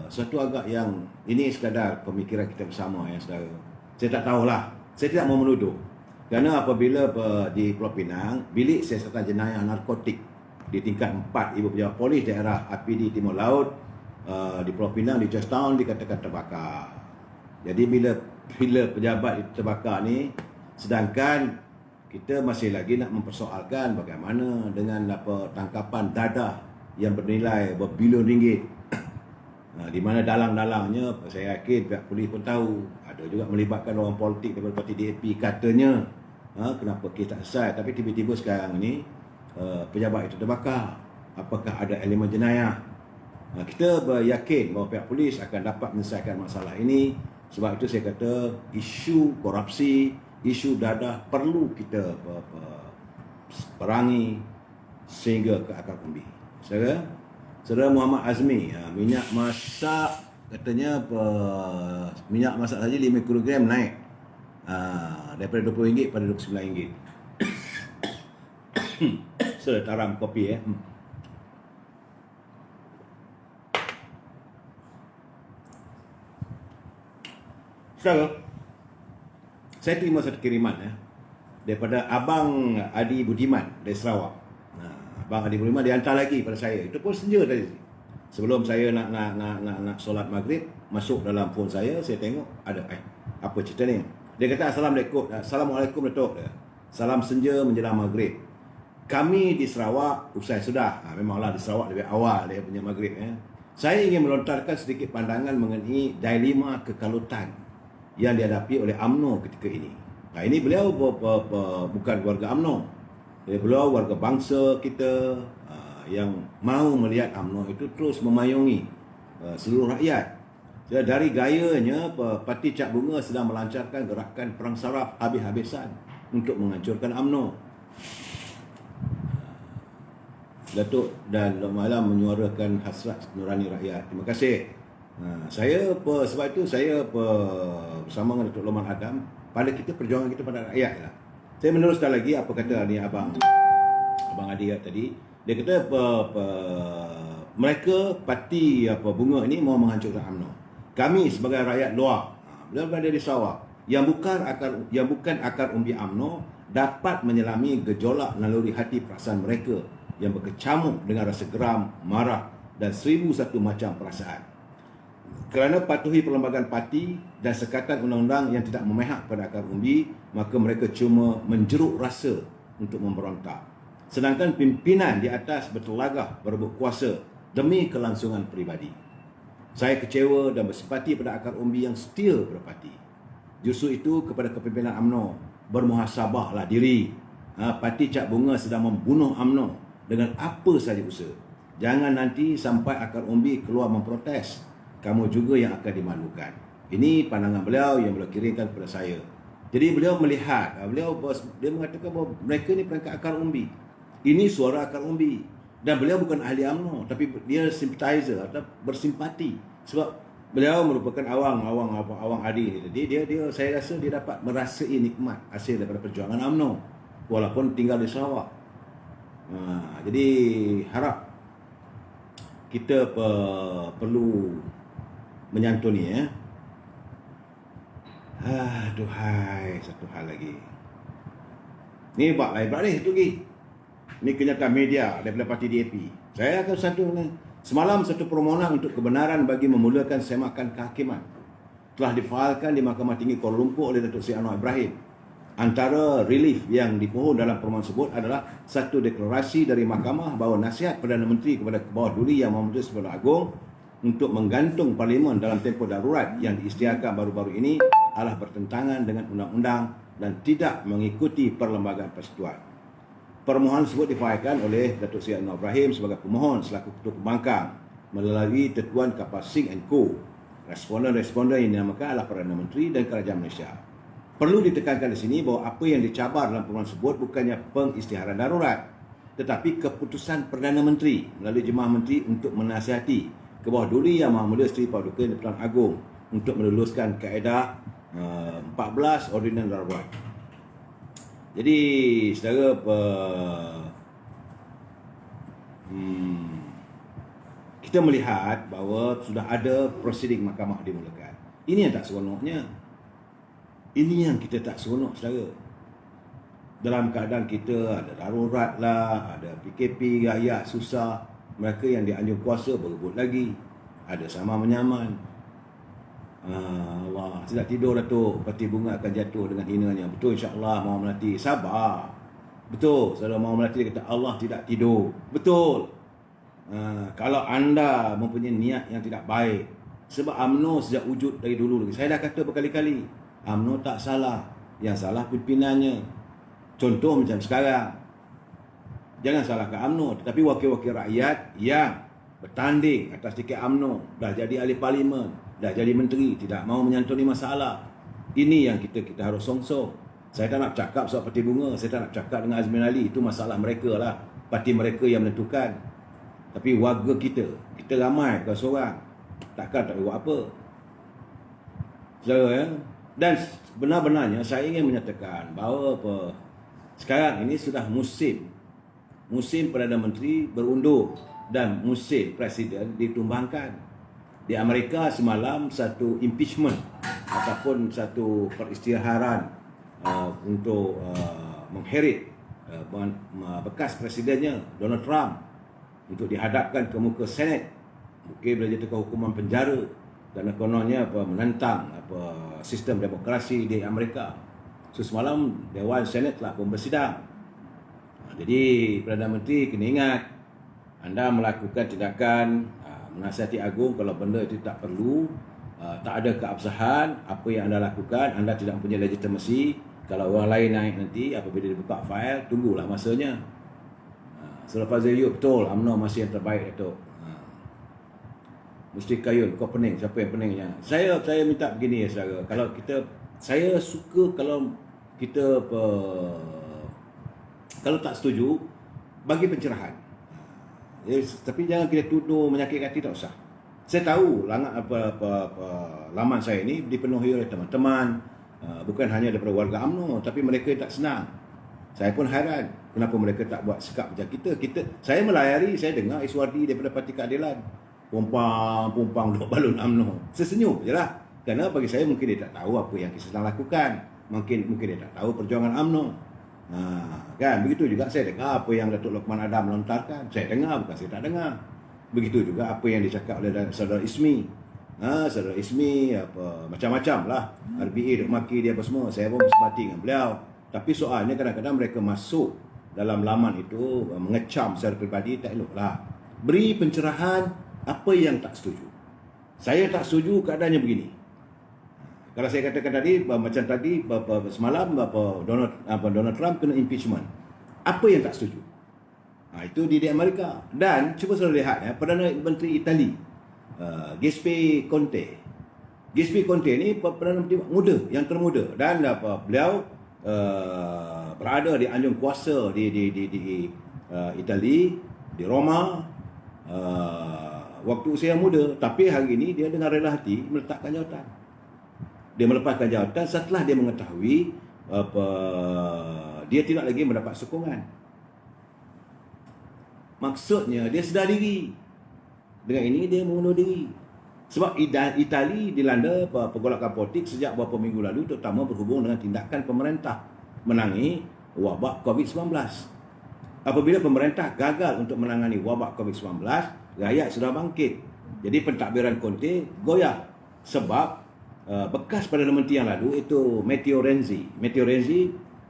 satu agak yang ini sekadar pemikiran kita bersama ya saudara. Saya tak tahulah. Saya tidak mau menuduh. Kerana apabila di Pulau Pinang, bilik siasatan jenayah narkotik di tingkat 4 Ibu Pejabat Polis daerah APD Timur Laut di Pulau Pinang, di Georgetown dikatakan terbakar. Jadi bila pejabat itu terbakar ni, sedangkan kita masih lagi nak mempersoalkan bagaimana dengan tangkapan dadah yang bernilai berbilion ringgit. Di mana dalang-dalangnya saya yakin pihak polis pun tahu, ada juga melibatkan orang politik daripada parti DAP katanya. Kenapa kes tak selesai, tapi tiba-tiba sekarang ni pejabat itu terbakar. Apakah ada elemen jenayah? Kita yakin bahawa pihak polis akan dapat menyelesaikan masalah ini. Sebab itu saya kata isu korupsi, isu dadah perlu kita perangi sehingga ke akar umbi. Saudara Muhammad Azmi, minyak masak katanya minyak masak saja 5 kg naik daripada RM20 pada RM29. Sudah taram kopi ya. Saudara, saya terima satu kiriman daripada Abang Adi Budiman dari Sarawak. Abang Adi Budiman dia hantar lagi pada saya. Itu pun senja tadi. Sebelum saya nak solat maghrib, masuk dalam phone saya tengok ada apa cerita ni. Dia kata Assalamualaikum Datuk. Salam senja menjelang maghrib. Kami di Sarawak usai sudah. Memanglah di Sarawak lebih awal dia punya maghrib Saya ingin melontarkan sedikit pandangan mengenai dilema kekalutan yang dihadapi oleh UMNO ketika ini. Ini beliau bukan warga UMNO. Beliau warga bangsa kita yang mahu melihat UMNO itu terus memayungi seluruh rakyat. Dari gayanya, Parti Cap Bunga sedang melancarkan gerakan perang saraf habis-habisan untuk menghancurkan UMNO. Datuk dan Dr. Malam menyuarakan hasrat nurani rakyat. Terima kasih. Sebab itu saya bersama dengan Datuk Loman Adam, pada kita perjuangan kita pada rakyat lah. Saya meneruskan lagi apa kata ni Abang Adi tadi. Dia kata mereka parti Bunga ini mau menghancurkan UMNO. Kami sebagai rakyat luar, beliau berada di Sarawak, yang bukan akar umbi UMNO dapat menyelami gejolak naluri hati perasaan mereka yang berkecamuk dengan rasa geram, marah dan 1001 macam perasaan. Kerana patuhi perlembagaan parti dan sekatan undang-undang yang tidak memihak pada akar umbi, maka mereka cuma menjeruk rasa untuk memberontak. Sedangkan pimpinan di atas bertelagah berebut kuasa demi kelangsungan peribadi. Saya kecewa dan bersimpati pada akar umbi yang setia berparti. Justru itu kepada kepimpinan UMNO, bermuhasabahlah diri. Parti Cap Bunga sedang membunuh UMNO dengan apa saja usaha. Jangan nanti sampai akar umbi keluar memprotes, kamu juga yang akan dimalukan. Ini pandangan beliau yang beliau kirimkan kepada saya. Jadi beliau melihat, dia mengatakan bahawa mereka ni perangkat akar umbi. Ini suara akar umbi. Dan beliau bukan ahli UMNO, tapi dia sympathizer atau bersimpati. Sebab beliau merupakan awang adi. Jadi dia saya rasa dia dapat merasai nikmat hasil daripada perjuangan UMNO walaupun tinggal di Sarawak. Jadi harap kita perlu menyantuni ya. Duhai, satu hal lagi. Ni bab lain ni satu lagi. Ni kenyataan media daripada parti DAP. Saya akan satu ni. Semalam satu permohonan untuk kebenaran bagi memulakan semakan kehakiman telah difailkan di Mahkamah Tinggi Kuala Lumpur oleh Datuk Seri Anwar Ibrahim. Antara relief yang dipohon dalam permohonan tersebut adalah satu deklarasi dari mahkamah bahawa nasihat Perdana Menteri kepada Bawah Duli Yang Maha Sebelah Agong untuk menggantung Parlimen dalam tempoh darurat yang diisytiharkan baru-baru ini adalah bertentangan dengan undang-undang dan tidak mengikuti perlembagaan persekutuan. Permohonan tersebut difailkan oleh Datuk Seri Anwar Ibrahim sebagai pemohon selaku Ketua Pembangkang melalui Tetuan Kapal Singh & Co. Responden-responden yang dinamakan adalah Perdana Menteri dan Kerajaan Malaysia. Perlu ditekankan di sini bahawa apa yang dicabar dalam permohonan tersebut bukannya pengisytiharan darurat, tetapi keputusan Perdana Menteri melalui Jemaah Menteri untuk menasihati ke bawah Duli Yang Maha Mulia Seri Paduka Pertuan Agong untuk meluluskan kaedah 14 Ordinan Darurat. Jadi saudara kita melihat bahawa sudah ada prosiding mahkamah dimulakan. Ini yang tak seronoknya. Ini yang kita tak seronok saudara. Dalam keadaan kita ada darurat lah, ada PKP, rakyat susah, mereka yang dianjur kuasa berebut lagi, ada sama menyaman. Allah, tidak tidur Datuk, Parti Bunga akan jatuh dengan hinanya. Betul, insya-Allah Maha Melati. Sabar. Betul, saudara Maha Melati kata Allah tidak tidur. Betul. Kalau anda mempunyai niat yang tidak baik, sebab UMNO sejak wujud dari dulu lagi, saya dah kata berkali-kali, UMNO tak salah, yang salah pimpinannya. Contoh macam sekarang, jangan salahkan UMNO, tetapi wakil-wakil rakyat yang bertanding atas tiket UMNO, dah jadi ahli parlimen, dah jadi menteri, tidak mau menyantuni masalah. Ini yang kita harus songsong. Saya tak nak cakap soal Parti Bunga, saya tak nak cakap dengan Azmin Ali, itu masalah mereka lah, parti mereka yang menentukan. Tapi warga kita ramai, bukan seorang, takkan tak buat apa. Saudara ya. Dan benar-benarnya saya ingin menyatakan bahawa sekarang ini sudah musim Perdana Menteri berundur dan musim Presiden ditumbangkan. Di Amerika semalam satu impeachment ataupun satu peristiharan untuk mengheret bekas presidennya Donald Trump untuk dihadapkan ke muka Senate. Mungkin boleh jatuhkan hukuman penjara kerana kononnya menentang sistem demokrasi di Amerika. So semalam Dewan Senate telah pun bersidang. Jadi Perdana Menteri kena ingat, anda melakukan tindakan menasihati agung kalau benda itu tak perlu, tak ada keabsahan, apa yang anda lakukan, anda tidak mempunyai legitimasi. Kalau orang lain naik nanti apabila dibuka fail, tunggulah masanya. Surah Fazil Yub, betul, UMNO masih yang terbaik Datuk. Mesti Kayun, kau pening, siapa yang peningnya? Saya minta begini ya saudara, kalau saya suka kalau kita kalau tak setuju, bagi pencerahan. Tapi jangan kita tuduh menyakitkan hati, tak usah. Saya tahu laman saya ini dipenuhi oleh teman-teman, bukan hanya daripada warga UMNO, tapi mereka tak senang. Saya pun hairan kenapa mereka tak buat sikap macam kita. Saya melayari, saya dengar Iswardi daripada Parti Keadilan pumpang duk balon UMNO. Sesenyum je lah. Kerana bagi saya mungkin dia tak tahu apa yang kita sedang lakukan. Mungkin dia tak tahu perjuangan UMNO. Kan begitu juga saya dengar apa yang Datuk Lokman Adam lontarkan. Saya dengar, bukan saya tak dengar. Begitu juga apa yang dicakap oleh saudara Ismi. Saudara Ismi apa macam-macam lah. RBA duk maki dia apa semua. Saya pun bersempati dengan beliau. Tapi soalnya kadang-kadang mereka masuk dalam laman itu mengecam secara peribadi, tak eloklah. Beri pencerahan apa yang tak setuju. Saya tak setuju keadaannya begini. Kalau saya katakan tadi, macam tadi semalam Donald Trump kena impeachment. Apa yang tak setuju? Itu di Amerika. Dan cuba saya lihat Perdana Menteri Itali, Giuseppe Conte. Giuseppe Conte ni Perdana Menteri muda, yang termuda, dan beliau berada di anjung kuasa di Itali, di Roma, waktu usia muda. Tapi hari ini dia dengan rela hati meletakkan jawatan. Dia melepaskan jawatan setelah dia mengetahui dia tidak lagi mendapat sokongan. Maksudnya dia sedar diri. Dengan ini dia mengundur diri. Sebab Itali dilanda pergolakan politik sejak beberapa minggu lalu, terutama berhubung dengan tindakan pemerintah menangani wabak COVID-19. Apabila pemerintah gagal untuk menangani wabak COVID-19, rakyat sudah bangkit. Jadi pentadbiran Conte goyah sebab bekas Perdana Menteri yang lalu itu Matteo Renzi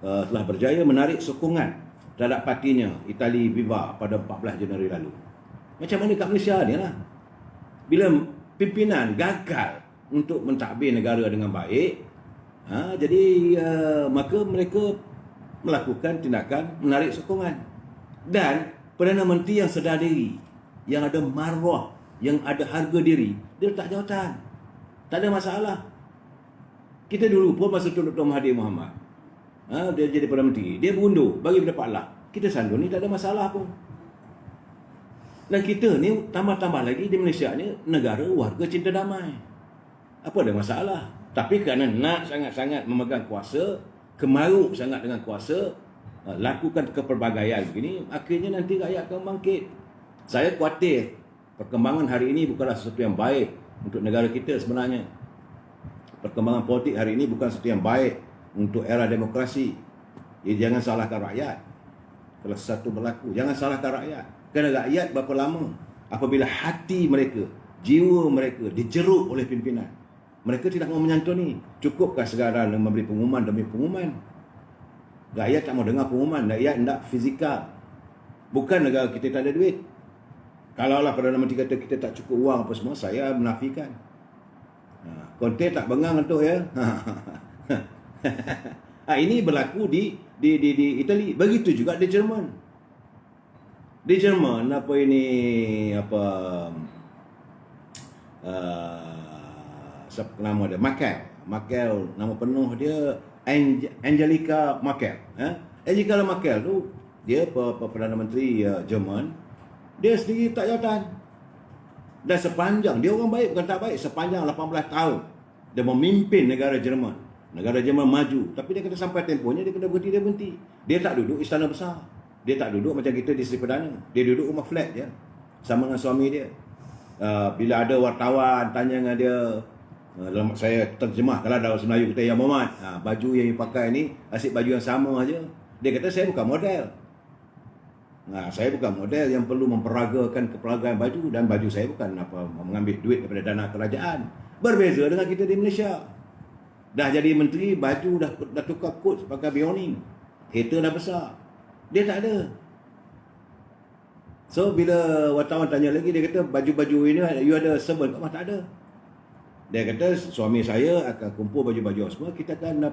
telah berjaya menarik sokongan terhadap partinya Itali Viva pada 14 Januari lalu. Macam mana kat Malaysia ni lah. Bila pimpinan gagal untuk mentadbir negara dengan baik, jadi maka mereka melakukan tindakan menarik sokongan. Dan Perdana Menteri yang sedar diri, yang ada maruah, yang ada harga diri, dia letak jawatan. Tak ada masalah. Kita dulu pun masa Tun Dr. Mahathir Mohamad, dia jadi Perdana Menteri, dia berundur bagi pendapat Allah. Kita sandung ni tak ada masalah pun. Dan kita ni tambah-tambah lagi di Malaysia ni negara warga cinta damai. Apa ada masalah? Tapi kerana nak sangat-sangat memegang kuasa, kemaruk sangat dengan kuasa, lakukan kepelbagaian begini, akhirnya nanti rakyat akan bangkit. Saya khawatir perkembangan hari ini bukanlah sesuatu yang baik untuk negara kita sebenarnya. Perkembangan politik hari ini bukan sesuatu yang baik untuk era demokrasi. Jangan salahkan rakyat. Kalau sesuatu berlaku, jangan salahkan rakyat. Kerana rakyat berapa lama apabila hati mereka, jiwa mereka dijeruk oleh pimpinan, mereka tidak mau menyantuni. Cukupkah sekadar memberi pengumuman demi pengumuman? Rakyat tak mau dengar pengumuman. Rakyat nak fizikal. Bukan negara kita tak ada duit. Kalaulah Perdana Menteri kata kita tak cukup wang apa semua, saya menafikan. Conte tak bengang tu ya. Ini berlaku di Itali. Begitu juga di Jerman. Di Jerman siapa nama dia? Merkel, nama penuh dia Angela Merkel. Angela Merkel tu dia Perdana Menteri Jerman. Dia sendiri tak jawatan. Dan sepanjang, dia orang baik bukan tak baik, sepanjang 18 tahun dia memimpin negara Jerman. Negara Jerman maju. Tapi dia kena sampai tempohnya, dia kena berhenti. Dia tak duduk istana besar. Dia tak duduk macam kita di Seri Perdana. Dia duduk rumah flat dia, sama dengan suami dia. Bila ada wartawan tanya dengan dia, saya terjemah kalau dalam Melayu kita, "Ya Muhammad, baju yang you pakai ni asyik baju yang sama aja." Dia kata, "Saya bukan model. Saya bukan model yang perlu memperagakan kepelagaian baju, dan baju saya bukan mengambil duit daripada dana kerajaan." Berbeza dengan kita di Malaysia. Dah jadi menteri, baju dah tukar kot pakai Bioning. Kereta dah besar. Dia tak ada. So bila wartawan tanya lagi, dia kata, "Baju-baju ini you ada servant?" Tak ada. Dia kata, "Suami saya akan kumpul baju-baju semua, kita akan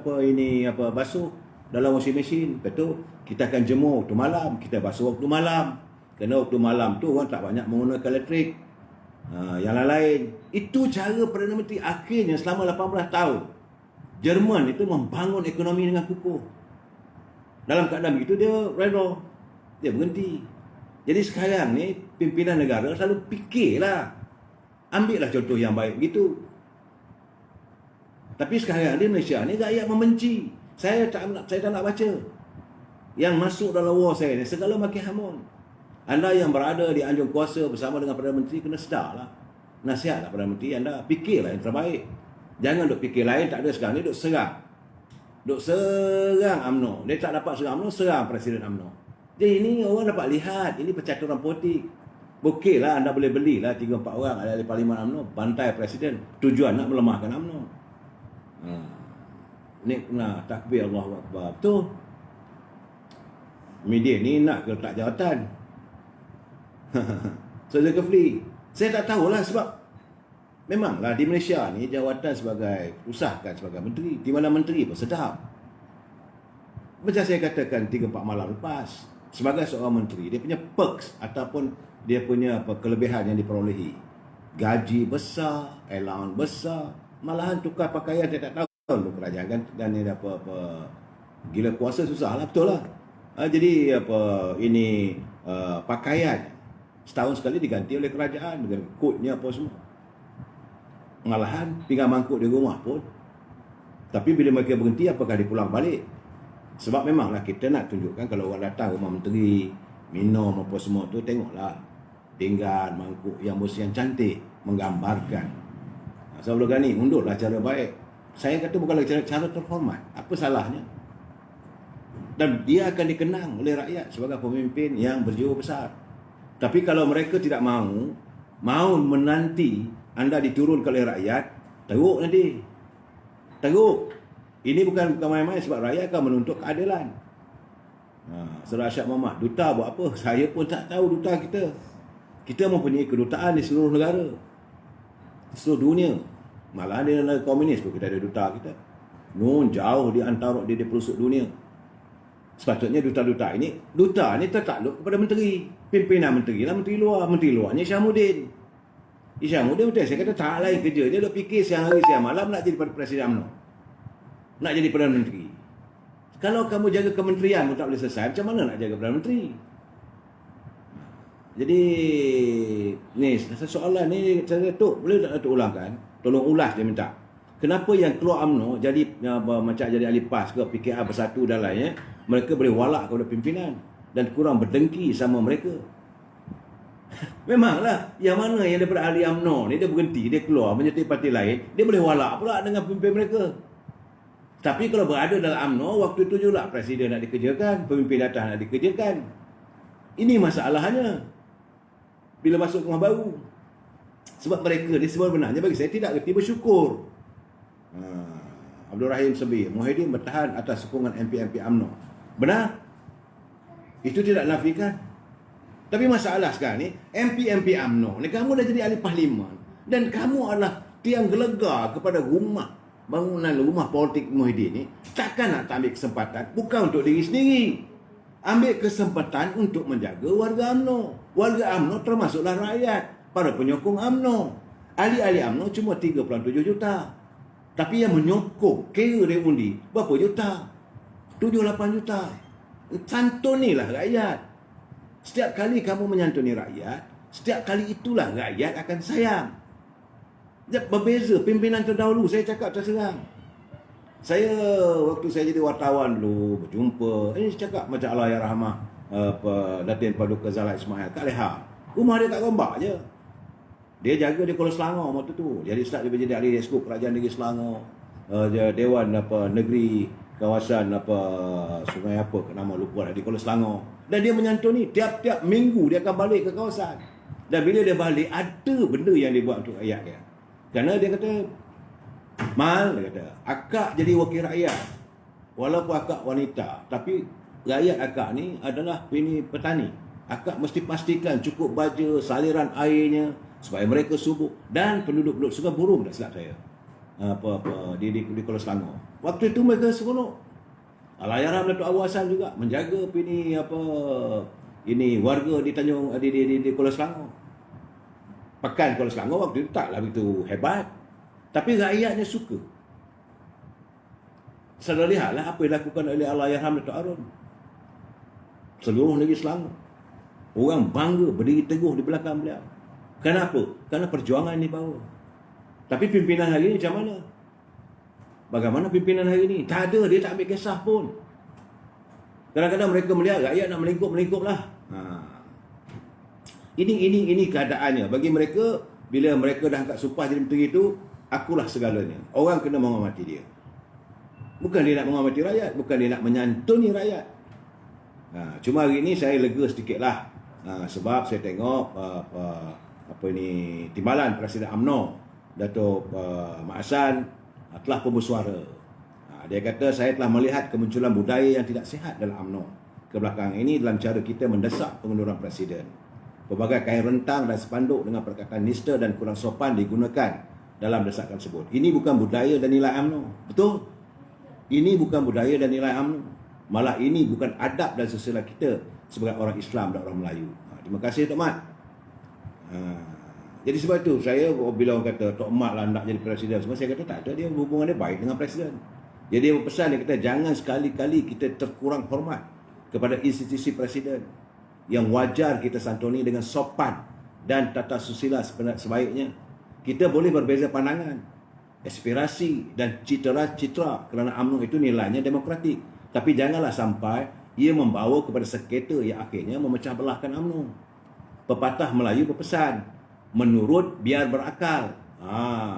basuh dalam washing machine. Betul, kita akan jemur waktu malam, kita basuh waktu malam. Kerana waktu malam tu orang tak banyak menggunakan elektrik." Yang lain-lain. Itu cara Perdana Menteri. Akhirnya selama 18 tahun Jerman itu membangun ekonomi dengan kukuh. Dalam keadaan begitu dia reda, dia berhenti. Jadi sekarang ni pimpinan negara selalu fikirlah, ambillah contoh yang baik begitu. Tapi sekarang di Malaysia ni rakyat membenci. Saya tak nak baca. Yang masuk dalam war saya ni segala makin hamun. Anda yang berada di anjung kuasa bersama dengan Perdana Menteri kena sedarlah. Nasihatlah Perdana Menteri anda, fikirlah yang terbaik. Jangan duk fikir lain, tak ada sekarang ni duk serang. Duk serang UMNO. Dia tak dapat serang UMNO, serang Presiden UMNO. Jadi ini orang dapat lihat, ini percaturan politik. Okeylah, anda boleh belilah 3-4 orang ahli Parlimen UMNO bantai Presiden. Tujuan nak melemahkan UMNO. Ni kena takbir Allahu Akbar. Betul. Media ni nak ke letak jawatan. So Zulkifli, saya tak tahulah sebab memanglah di Malaysia ni jawatan sebagai usahkan sebagai menteri, di mana menteri pun sedap. Macam saya katakan 3-4 malam lepas, sebagai seorang menteri, dia punya perks ataupun dia punya kelebihan yang diperolehi. Gaji besar, allowance besar, malahan tukar pakaian saya tak tahu untuk kerajaan kan, dan ni apa gila kuasa susah lah, betul lah. Jadi ini pakaian setahun sekali diganti oleh kerajaan dengan kodnya apa semua. Malahan pinggan mangkuk di rumah pun. Tapi bila mereka berhenti, apakah dipulang balik? Sebab memanglah kita nak tunjukkan kalau orang datang rumah menteri, minum apa semua tu, tengoklah pinggan mangkuk yang bersih, yang cantik, menggambarkan. Saya boleh ni, undurlah cara baik. Saya kata bukanlah cara terhormat. Apa salahnya? Dan dia akan dikenang oleh rakyat sebagai pemimpin yang berjiwa besar. Tapi kalau mereka tidak mahu menanti anda diturunkan oleh rakyat, teruk nanti. Teruk. Ini bukan main-main sebab rakyat akan menuntut keadilan. Saudara Arsyad Mohd, duta buat apa? Saya pun tak tahu duta kita. Kita mempunyai kedutaan di seluruh negara. Di seluruh dunia. Malah di negara komunis pun kita ada duta kita. Nun jauh di antara di pelosok dunia. Sepatutnya duta ni tertakluk kepada menteri. Pimpinan menteri lah, menteri luar. Menteri luarnya Syahmudin. Syahmudin betul, saya kata tak lain kerja. Dia duk fikir siang hari siang malam nak jadi Presiden UMNO. Nak jadi Perdana Menteri. Kalau kamu jaga kementerian pun tak boleh selesai, macam mana nak jaga Perdana Menteri? Jadi ni soalan ni saya Tok boleh tak Tok ulangkan? Tolong ulas dia minta. Kenapa yang keluar UMNO jadi macam jadi ahli PAS ke PKR bersatu dan lainnya, mereka boleh walak kepada pimpinan dan kurang berdengki sama mereka. Memanglah yang mana yang daripada ahli UMNO ni dia berhenti, dia keluar menyertai parti lain, dia boleh walak pula dengan pemimpin mereka. Tapi kalau berada dalam UMNO, waktu itu juga presiden nak dikerjakan, pemimpin atas nak dikerjakan. Ini masalahnya bila masuk rumah baru. Sebab mereka ni sebenarnya bagi saya tidak reti bersyukur. Abdul Rahim Sabir, Muhyiddin bertahan atas sokongan MP-MP UMNO. Benar? Itu tidak nafikan. Tapi masalah sekarang ni, MP-MP UMNO ni kamu dah jadi ahli parlimen dan kamu adalah tiang gelegar kepada bangunan rumah politik Muhyiddin ni. Takkan nak ambil kesempatan bukan untuk diri sendiri. Ambil kesempatan untuk menjaga warga UMNO. Warga UMNO termasuklah rakyat, para penyokong UMNO. Ahli-ahli UMNO cuma 3.7 juta. Tapi yang menyokong kira dia undi berapa juta? 7-8 juta. Santunilah rakyat. Setiap kali kamu menyantuni rakyat, setiap kali itulah rakyat akan sayang. Berbeza pimpinan terdahulu, saya cakap terserang. Saya waktu saya jadi wartawan dulu berjumpa, ini cakap macam Allahyarhamah Datin Paduka Zahra Ismail Kak Leha. Rumah dia kat Gombak je. Dia jaga di Kuala Selangor waktu tu. Jadi start dia jadi ahli Exco Kerajaan Negeri Selangor. Dewan negeri kawasan sungai nama lupa dah, di Kuala Selangor. Dan dia menyantuni tiap-tiap minggu dia akan balik ke kawasan. Dan bila dia balik, ada benda yang dia buat untuk rakyat dia. Kerana dia kata, Mal, dia kata, akak jadi wakil rakyat. Walaupun akak wanita, tapi rakyat akak ni adalah petani. Akak mesti pastikan cukup baja, saliran airnya, supaya mereka subur. Dan penduduk-penduduk Sungai Burum, tak silap saya. Di Kuala Selangor. Waktu itu mereka seronok. Allahyarham Datuk Abu Hassan juga menjaga warga di Tanjung di Kuala Selangor. Pekan Kuala Selangor waktu itu taklah begitu hebat. Tapi rakyatnya suka. Saudara lihatlah apa yang dilakukan oleh Allahyarham Datuk Arun. Seluruh negeri Selangor. Orang bangga berdiri teguh di belakang beliau. Kenapa? Kerana perjuangan di bawah. Tapi pimpinan hari ini macam mana? Bagaimana pimpinan hari ini? Tak ada, dia tak ambil kisah pun. Kadang-kadang mereka melihat rakyat nak melingkup lah. Ini keadaannya. Bagi mereka, bila mereka dah angkat sumpah jadi menteri itu, akulah segalanya. Orang kena menghormati dia. Bukan dia nak menghormati rakyat, bukan dia nak menyantuni rakyat. Cuma hari ini saya lega sedikit lah. Sebab saya tengok timbalan Presiden UMNO Dato' Mak Hassan telah pun bersuara. Dia kata saya telah melihat kemunculan budaya yang tidak sihat dalam UMNO kebelakangan ini dalam cara kita mendesak pengunduran Presiden. Pelbagai kain rentang dan spanduk dengan perkataan nista dan kurang sopan digunakan dalam desakan tersebut. Ini bukan budaya dan nilai UMNO. Betul? Ini bukan budaya dan nilai UMNO. Malah ini bukan adab dan susila kita sebagai orang Islam dan orang Melayu. Terima kasih Tok Mat. Jadi sebab itu saya bila orang kata Tok Mat lah nak jadi presiden semua, saya kata tak ada, dia hubungan dia baik dengan presiden. Jadi dia berpesan, dia kata jangan sekali-kali kita terkurang hormat kepada institusi presiden yang wajar kita santuni dengan sopan dan tata susila sebaiknya. Kita boleh berbeza pandangan, aspirasi dan citra kerana UMNO itu nilainya demokratik. Tapi janganlah sampai ia membawa kepada sengketa yang akhirnya memecah belahkan UMNO. Pepatah Melayu berpesan, menurut biar berakal.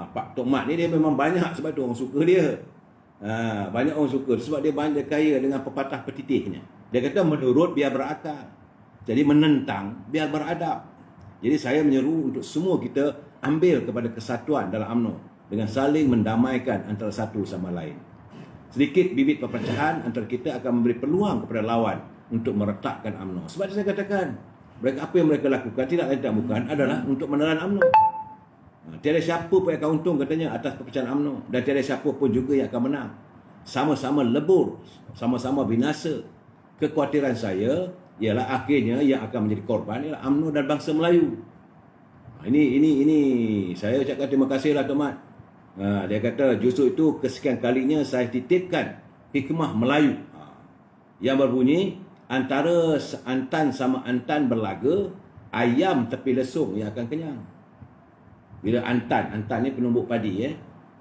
Pak Tok Mat ni dia memang banyak sebab tu orang suka dia. Banyak orang suka sebab dia banyak kaya dengan pepatah petitihnya. Dia kata menurut biar berakal. Jadi menentang biar beradab. Jadi saya menyeru untuk semua kita ambil kepada kesatuan dalam UMNO dengan saling mendamaikan antara satu sama lain. Sedikit bibit perpecahan antara kita akan memberi peluang kepada lawan untuk meretakkan UMNO. Sebab saya katakan, apa yang mereka lakukan tidak lain tak bukan adalah untuk menelan UMNO. Tiada siapa pun yang akan untung katanya atas perpecahan UMNO, dan tiada siapa pun juga yang akan menang. Sama-sama lebur, sama-sama binasa. Kekhawatiran saya ialah akhirnya yang akan menjadi korban ialah UMNO dan bangsa Melayu. Ini saya ucapkan terima kasih lah Tok Mat. Dia kata justru itu kesekian kalinya saya titipkan hikmah Melayu yang berbunyi, antara antan sama antan berlaga, ayam tepi lesung yang akan kenyang. Bila antan ni penumbuk padi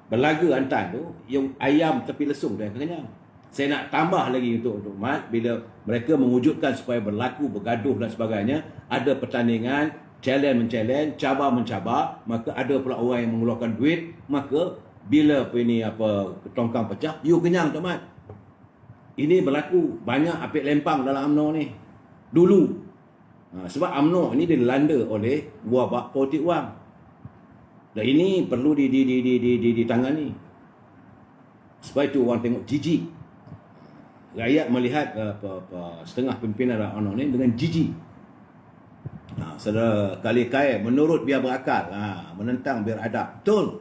berlaga antan tu, yang ayam tepi lesung dia akan kenyang. Saya nak tambah lagi untuk Mat, bila mereka mewujudkan supaya berlaku, bergaduh dan sebagainya, ada pertandingan, challenge men-challenge, cabar mencabar, maka ada pula orang yang mengeluarkan duit, maka bila tongkang pecah, you kenyang Tok Mat. Ini berlaku banyak apik lempang dalam UMNO ni dulu. Sebab UMNO ini dilanda oleh wabak politik wang. Dan ini perlu ditangani. Sebab itu orang tengok jijik. Rakyat melihat setengah pimpinan UMNO ni dengan jijik. Saudara kali kaya menurut biar berakal, menentang biar adab. Betul.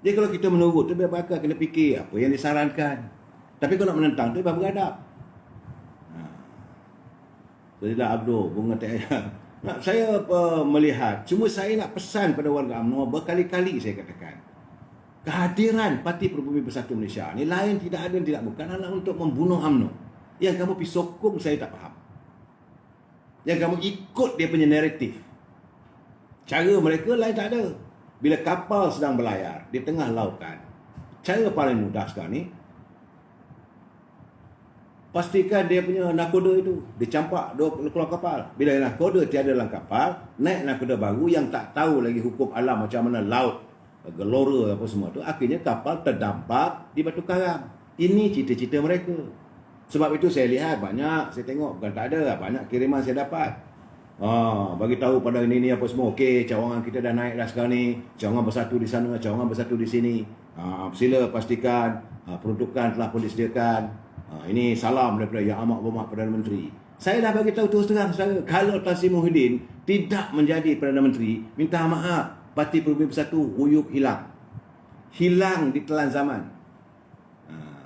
Jadi kalau kita menurut tu biar berakal, kena fikir apa yang disarankan. Tapi kalau nak menentang tu biar beradab. Jadilah Abdul bunga tak saya melihat, cuma saya nak pesan pada warga UMNO berkali-kali saya katakan, kehadiran Parti Pribumi Bersatu Malaysia ni lain tidak ada tidak bukan adalah untuk membunuh UMNO. Yang kamu pergi sokong saya tak faham. Yang kamu ikut dia punya naratif. Cara mereka lain tak ada. Bila kapal sedang berlayar di tengah lautan, cara paling mudah sekarang ni, pastikan dia punya nakoda itu dicampak keluar kapal. Bila nakoda tiada dalam kapal, naik nakoda baru yang tak tahu lagi hukum alam macam mana laut, gelora apa semua tu, akhirnya kapal terdampak di batu karang. Ini cita-cita mereka. Sebab itu saya lihat banyak, saya tengok bukan tak ada, banyak kiriman saya dapat. Bagi tahu pada ini apa semua. Okey, cawangan kita dah naik dah sekarang ni. Cawangan bersatu di sana, cawangan bersatu di sini. Sila pastikan peruntukan telah pun disediakan. Ini salam daripada Yang Amat Berhormat Perdana Menteri. Saya dah bagi tahu terus terang saudara, kalau Tan Sri Muhyiddin tidak menjadi Perdana Menteri, minta maaf, Parti Pribumi Bersatu uyup hilang. Hilang di telan zaman.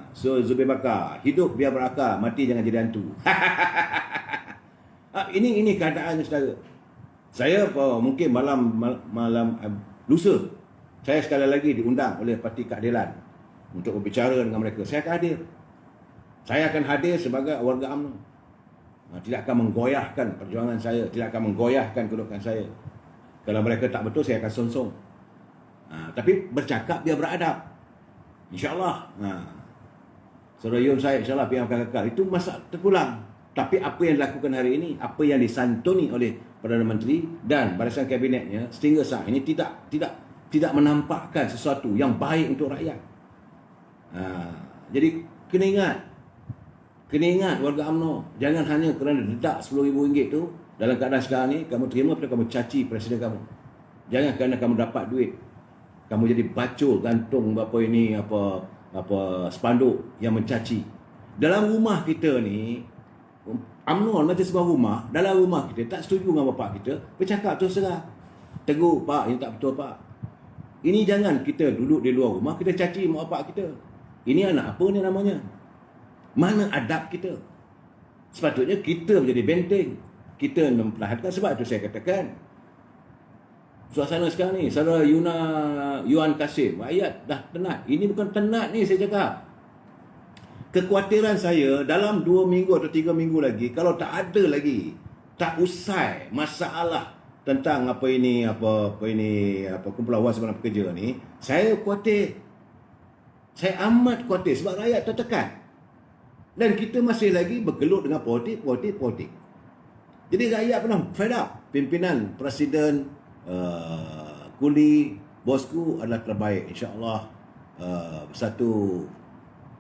So Zubir Bakar, hidup biar berakal, mati jangan jadi hantu. Ini keadaannya saudara. Saya mungkin malam lusa, saya sekali lagi diundang oleh Parti Keadilan untuk berbicara dengan mereka. Saya akan hadir. Saya akan hadir sebagai warga UMNO. Tidak akan menggoyahkan perjuangan saya, tidak akan menggoyahkan kedudukan saya. Kalau mereka tak betul, saya akan sonsong. Tapi bercakap biar beradab. InsyaAllah. Saudara Yun Syed, insyaAllah PM akan kekal. Itu masa terpulang. Tapi apa yang dilakukan hari ini, apa yang disantuni oleh Perdana Menteri dan barisan kabinetnya sehingga saat ini tidak menampakkan sesuatu yang baik untuk rakyat. Jadi Kena ingat warga UMNO, jangan hanya kerana dedak RM10,000 tu dalam keadaan sekarang ni kamu terima pada kamu caci presiden kamu. Jangan kerana kamu dapat duit kamu jadi bacul gantung spanduk yang mencaci. Dalam rumah kita ni, UMNO macam sebuah rumah, dalam rumah kita tak setuju dengan bapak kita, bercakap terus terang. Tegur, pak, ini tak betul pak. Ini jangan kita duduk di luar rumah kita caci mak bapak kita. Ini anak apa ni namanya? Mana adab kita? Sepatutnya kita menjadi benteng. Kita memperlahankan, sebab itu saya katakan suasana sekarang ni, saudara Yuan Kasim, ayat dah tenat. Ini bukan tenat ni saya cakap. Kekhawatiran saya dalam 2 minggu atau 3 minggu lagi, kalau tak ada lagi, tak usai masalah tentang kumpulan Wan Semalam Pekerja ni, saya khawatir. Saya amat khawatir sebab rakyat tertekan. Dan kita masih lagi bergelut dengan politik. Jadi rakyat pernah fed up. Pimpinan, Presiden, Kuli, bosku adalah terbaik. InsyaAllah satu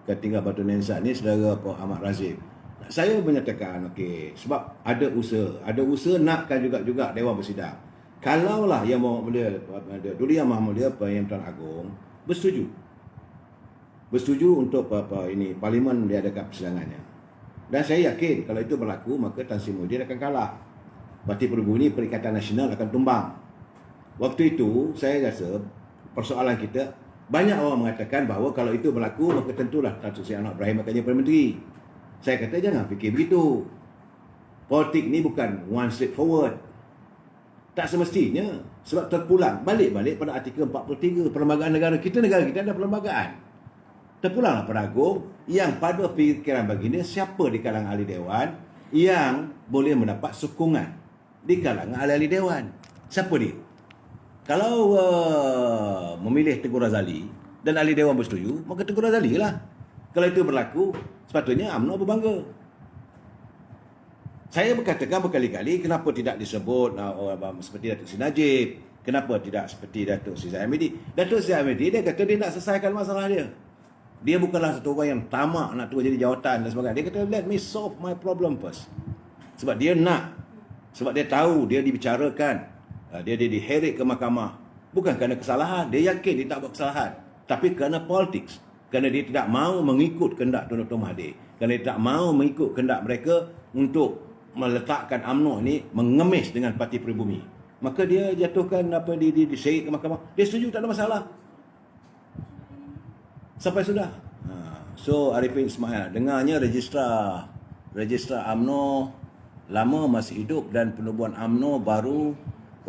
ketinggal Batu Nensan ni saudara Ahmad Razif. Saya menyatakan okey, sebab ada usaha nakkan juga Dewan Bersidang. Kalaulah Yang Duli Yang Maha Mulia Pertuan Agong bersetuju untuk parlimen diadakan persidangannya. Dan saya yakin kalau itu berlaku maka Tan Sri Muhyiddin akan kalah. Parti Pribumi, Perikatan Nasional akan tumbang. Waktu itu saya rasa persoalan kita, banyak orang mengatakan bahawa kalau itu berlaku maka tentulah Tan Sri Anwar Ibrahim akan jadi Perdana Menteri. Saya kata jangan fikir begitu. Politik ni bukan one step forward. Tak semestinya, sebab terpulang balik pada artikel 43 Perlembagaan Negara kita ada perlembagaan. Terpulanglah pada Agong yang pada fikiran baginda siapa di kalangan ahli dewan yang boleh mendapat sokongan di kalangan ahli dewan. Siapa dia? Kalau memilih Tengku Razali dan ahli dewan bersetuju, maka Tengku Razali lah. Kalau itu berlaku, sepatutnya UMNO berbangga. Saya berkatakan berkali-kali kenapa tidak disebut seperti Datuk Seri Najib, kenapa tidak seperti Datuk Seri Zahid. Datuk Seri Zahid dia kata dia nak selesaikan masalah dia. Dia bukanlah satu orang yang tamak nak turun jadi jawatan dan sebagainya. Dia kata let me solve my problem first. Sebab dia tahu dia dibicarakan, dia diheret ke mahkamah bukan kerana kesalahan, dia yakin dia tak buat kesalahan, tapi kerana politik, kerana dia tidak mahu mengikut kehendak Tun Dr. Mahathir, kerana dia tak mahu mengikut kehendak mereka untuk meletakkan UMNO ni mengemis dengan Parti Pribumi. Maka dia jatuhkan diseret ke mahkamah. Dia setuju, tak ada masalah. Sampai sudah. So Arifin Ismail, dengarnya registrar UMNO lama masih hidup dan penubuhan UMNO baru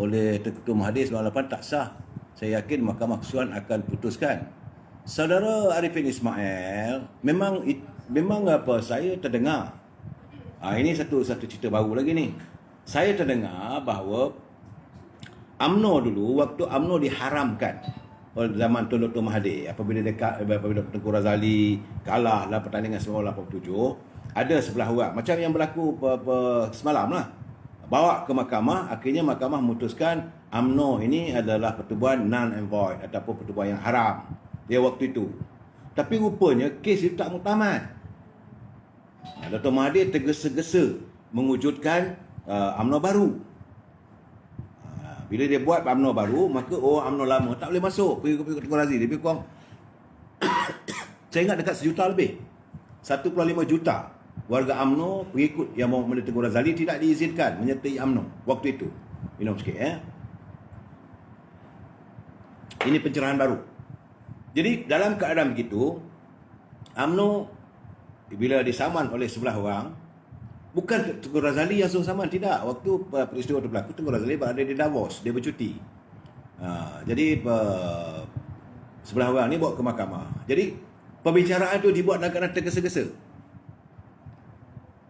oleh Ketua Mahathir 98 tak sah. Saya yakin Mahkamah Konstitusi akan putuskan. Saudara Arifin Ismail, memang saya terdengar. Ini satu cerita baru lagi ni. Saya terdengar bahawa UMNO dulu, waktu UMNO diharamkan pada zaman Tun Dr. Mahathir, apabila Tengku Razali kalah dalam pertandingan 1987, ada sebelah orang macam yang berlaku semalam lah, bawa ke mahkamah. Akhirnya mahkamah memutuskan UMNO ini adalah pertubuhan non and void ataupun pertubuhan yang haram dia waktu itu. Tapi rupanya kes itu tak muktamad. Dr. Mahathir tergesa-gesa mewujudkan UMNO baru. Bila dia buat UMNO baru, maka orang UMNO lama tak boleh masuk pergi ke Tengku Razali. Lebih kurang saya ingat dekat 1 juta lebih, 1.5 juta warga UMNO pengikut yang mau menuju Tengku Razali tidak diizinkan menyertai UMNO waktu itu. Minum sikit Ini pencerahan baru. Jadi dalam keadaan begitu, UMNO bila disaman oleh sebelah orang, bukan Tengku Razali yang suruh saman, tidak. Waktu peristiwa itu berlaku, Tengku Razali berada di Davos, dia bercuti. Jadi sebelah orang ni bawa ke mahkamah. Jadi pembicaraan itu dibuat dalam keadaan tergesa-gesa.